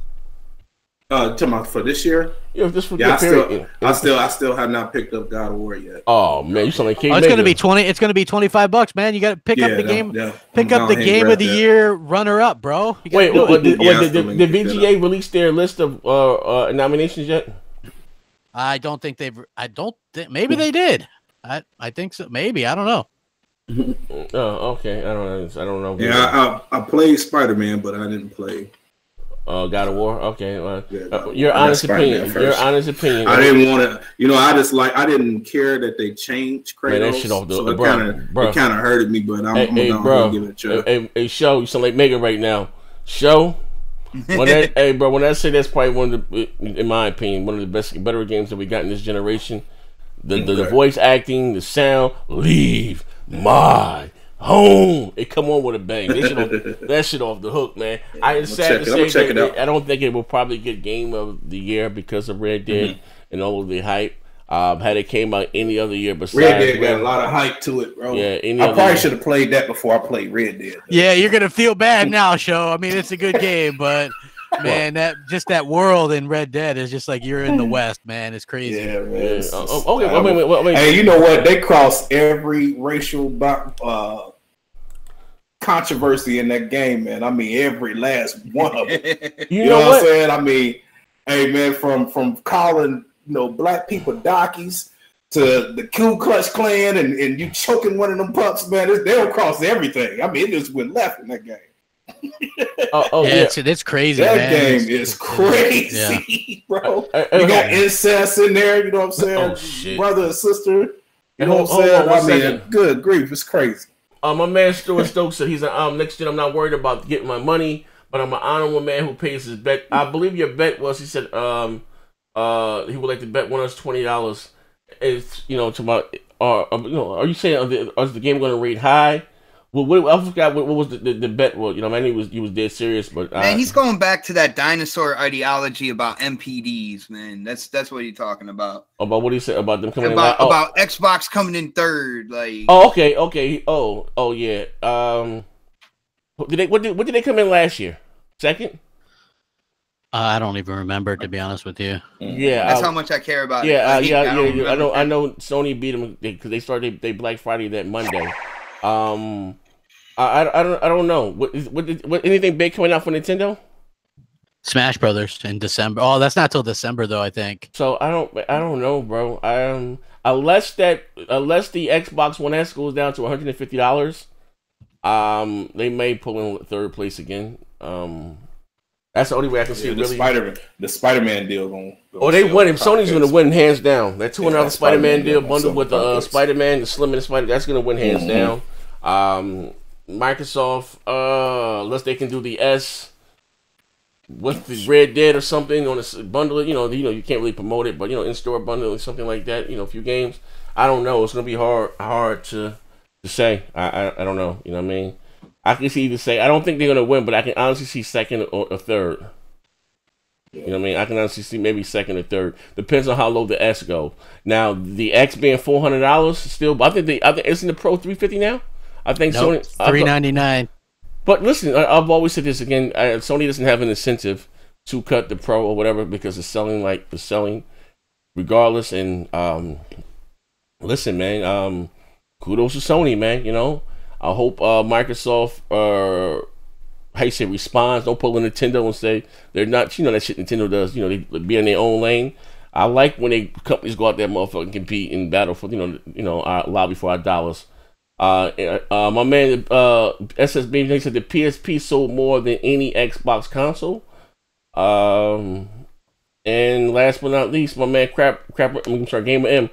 For this year? Yeah, just for I still have not picked up God of War yet. Oh man, you sound like it's gonna be $20. It's gonna be $25, man. You got to pick up the game. Pick up the game of the year runner up, bro. Wait, did VGA release their list of nominations yet? I don't think they've. Maybe they did. I think so. Maybe, I don't know. Oh, okay. I don't know. Yeah, I played Spider-Man, but I didn't play God of War. Okay, your honest opinion. Your honest opinion. I didn't want to. I didn't care that they changed Kratos. Man, that shit off the so it kind of hurted me. But I'm gonna give it a try. Hey, Show, you sound like Mega right now. Show. When I say that's probably one of the, in my opinion, one of the better games that we got in this generation. The voice acting, the sound. Leave my home. It come on with a bang. That shit off the hook, man. I don't think it will probably get Game of the Year because of Red Dead and all of the hype. Had it came out any other year besides Red Dead, got a lot of hype to it, bro. Yeah, I probably should have played that before I played Red Dead. Yeah, you're gonna feel bad now, Show. I mean, it's a good game, but man, that world in Red Dead is just like you're in the West, man. It's crazy. Yeah, man. Wait. Hey, you know what? They cross every racial controversy in that game, man. I mean, every last one of them. You know what I'm saying? I mean, hey, man, from calling black people darkies to the Ku Klux Klan and you choking one of them pups, man. They'll cross everything. I mean, it just went left in that game. Yeah, it's crazy. That man. game is crazy, bro. You got incest in there. You know what I'm saying? Oh shit, brother and sister. You know what I'm saying? I mean, good grief, it's crazy. My man Stuart Stokes said he's next gen. I'm not worried about getting my money, but I'm an honorable man who pays his bet. I believe your bet was, he said, he would like to bet $120. It's to about are you saying is the game going to rate high? Well, I forgot what was the bet was. I mean, he was dead serious, but man, he's going back to that dinosaur ideology about MPDs, man. That's what he's talking about. About what he said about them coming about Xbox coming in third, like. Oh, okay. Oh, yeah. What did they come in last year? Second? I don't even remember, to be honest with you. Yeah, that's how much I care about. Yeah, I know. Sony beat them because they started they Black Friday that Monday. I don't know. What anything big coming out for Nintendo? Smash Brothers in December. Oh, that's not till December though, I think. So I don't know, bro. Unless the Xbox One S goes down to $150, they may pull in third place again. That's the only way I can see it really. The Spider-Man deal going. They win him. Sony's going to win hands down. That $200 Spider-Man deal bundled with the Spider-Man, the Slim and the Spider. That's going to win hands down. Microsoft, unless they can do the S with the Red Dead or something on a bundle, you can't really promote it, but in-store bundle or something like that, a few games. I don't know. It's going to be hard to say. I don't know. You know what I mean? I can see either say I don't think they're going to win, but I can honestly see second or third. You know what I mean? I can honestly see maybe second or third. Depends on how low the S go. Now the X being $400 still, but I think isn't the Pro $350 now? I think nope, Sony $399. But listen, I've always said this again. Sony doesn't have an incentive to cut the Pro or whatever because it's selling regardless. And listen, man, kudos to Sony, man. I hope Microsoft responds. Don't pull a Nintendo and say they're not. That shit Nintendo does. They be in their own lane. I like when companies go out there, motherfucker, and compete in battle for our lobby for our dollars. My man SSB, he said the PSP sold more than any Xbox console. And last but not least, my man Gamer M.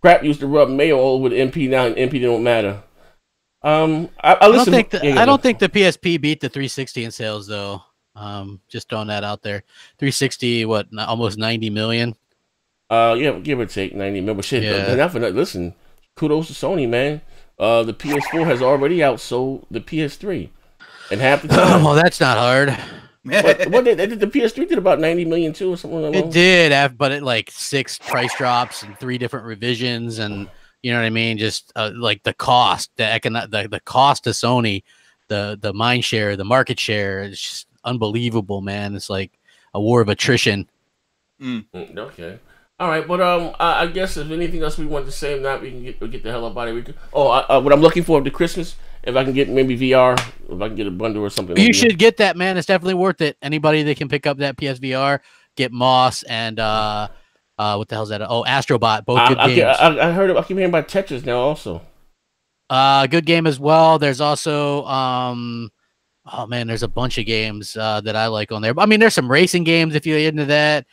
Crap used to rub mayo all over the MP now, and MP don't matter. I don't think the PSP beat the 360 in sales though. Just throwing that out there. 360, almost 90 million. Yeah, give or take 90 million. But shit, listen, kudos to Sony, man. The PS4 has already outsold the PS3, and half the time. Well, that's not hard. What did the PS3 did about 90 million too, or something like that? It did, but it 6 price drops and 3 different revisions, and you know what I mean. Just the cost, the cost to Sony, the mind share, the market share is just unbelievable, man. It's like a war of attrition. Okay. All right, but I guess if anything else we want to say, if not, we can get the hell up out of here. What I'm looking for to Christmas, if I can get maybe VR, if I can get a bundle or something. You should get that, man. It's definitely worth it. Anybody that can pick up that PSVR, get Moss and what the hell's that? Oh, Astrobot, both good games. I keep hearing about Tetris now also. Good game as well. There's also oh man, there's a bunch of games that I like on there. I mean, there's some racing games if you're into that.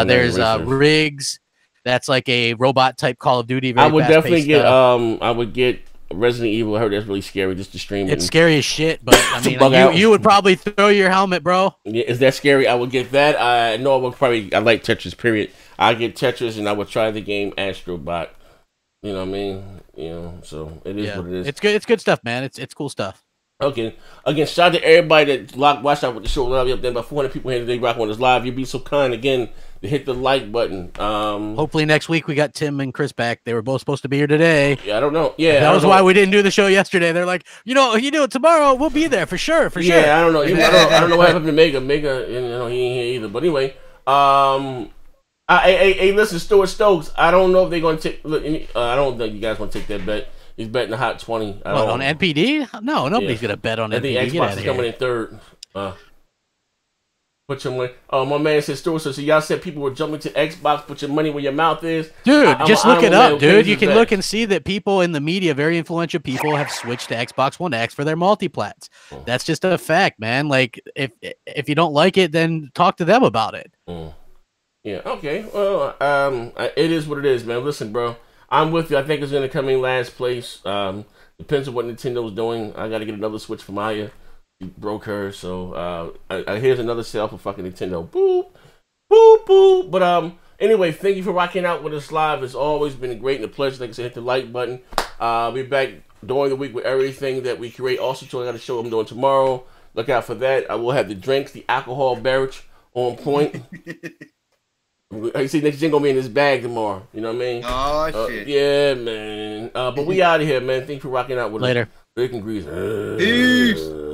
There's Riggs. That's like a robot type Call of Duty. I would definitely get I would get Resident Evil. I heard that's really scary just to stream it. It's scary as shit, but I mean, you would probably throw your helmet, bro. Yeah, is that scary? I would get that. I know I like Tetris. Period. I get Tetris, and I would try the game Astrobot. You know what I mean? So it is what it is. It's good. It's good stuff, man. It's cool stuff. Okay. Again, shout out to everybody that watched out with the show. Love you up there. About 400 people here today rocking with us live. You'd be so kind again to hit the like button. Hopefully next week we got Tim and Chris back. They were both supposed to be here today. Yeah, I don't know. Yeah, that was why we didn't do the show yesterday. They're like, you do it tomorrow. We'll be there for sure. Yeah, I don't know. I don't know what happened to Mega. Mega, he ain't here either. But anyway, hey, listen, Stuart Stokes. I don't know if they're going to take. Look, I don't think you guys want to take that bet. He's betting the hot 20. On NPD? No, nobody's gonna bet on NPD. I think Xbox is coming in third. Put your money. Oh, my man said, "Store says, so y'all said people were jumping to Xbox. Put your money where your mouth is." Dude, just look it up, dude. You can look and see that people in the media, very influential people, have switched to Xbox One X for their multiplats. That's just a fact, man. Like, if you don't like it, then talk to them about it. Yeah. Okay. Well, it is what it is, man. Listen, bro, I'm with you. I think it's gonna come in last place. Depends on what Nintendo's doing. I got to get another Switch for Maya. She broke her, so here's another sale for fucking Nintendo. Boop, boop, boop. But anyway, thank you for rocking out with us live. It's always been great and a pleasure. Like I said, hit the like button. I'll be back during the week with everything that we create. Also, I got a show I'm doing tomorrow. Look out for that. I will have the drinks, the alcohol beverage on point. I see next jingle gonna be in this bag tomorrow. You know what I mean? Oh shit. Yeah, man. But we out of here, man. Thanks for rocking out with us. Later. Rick and Grease. Peace.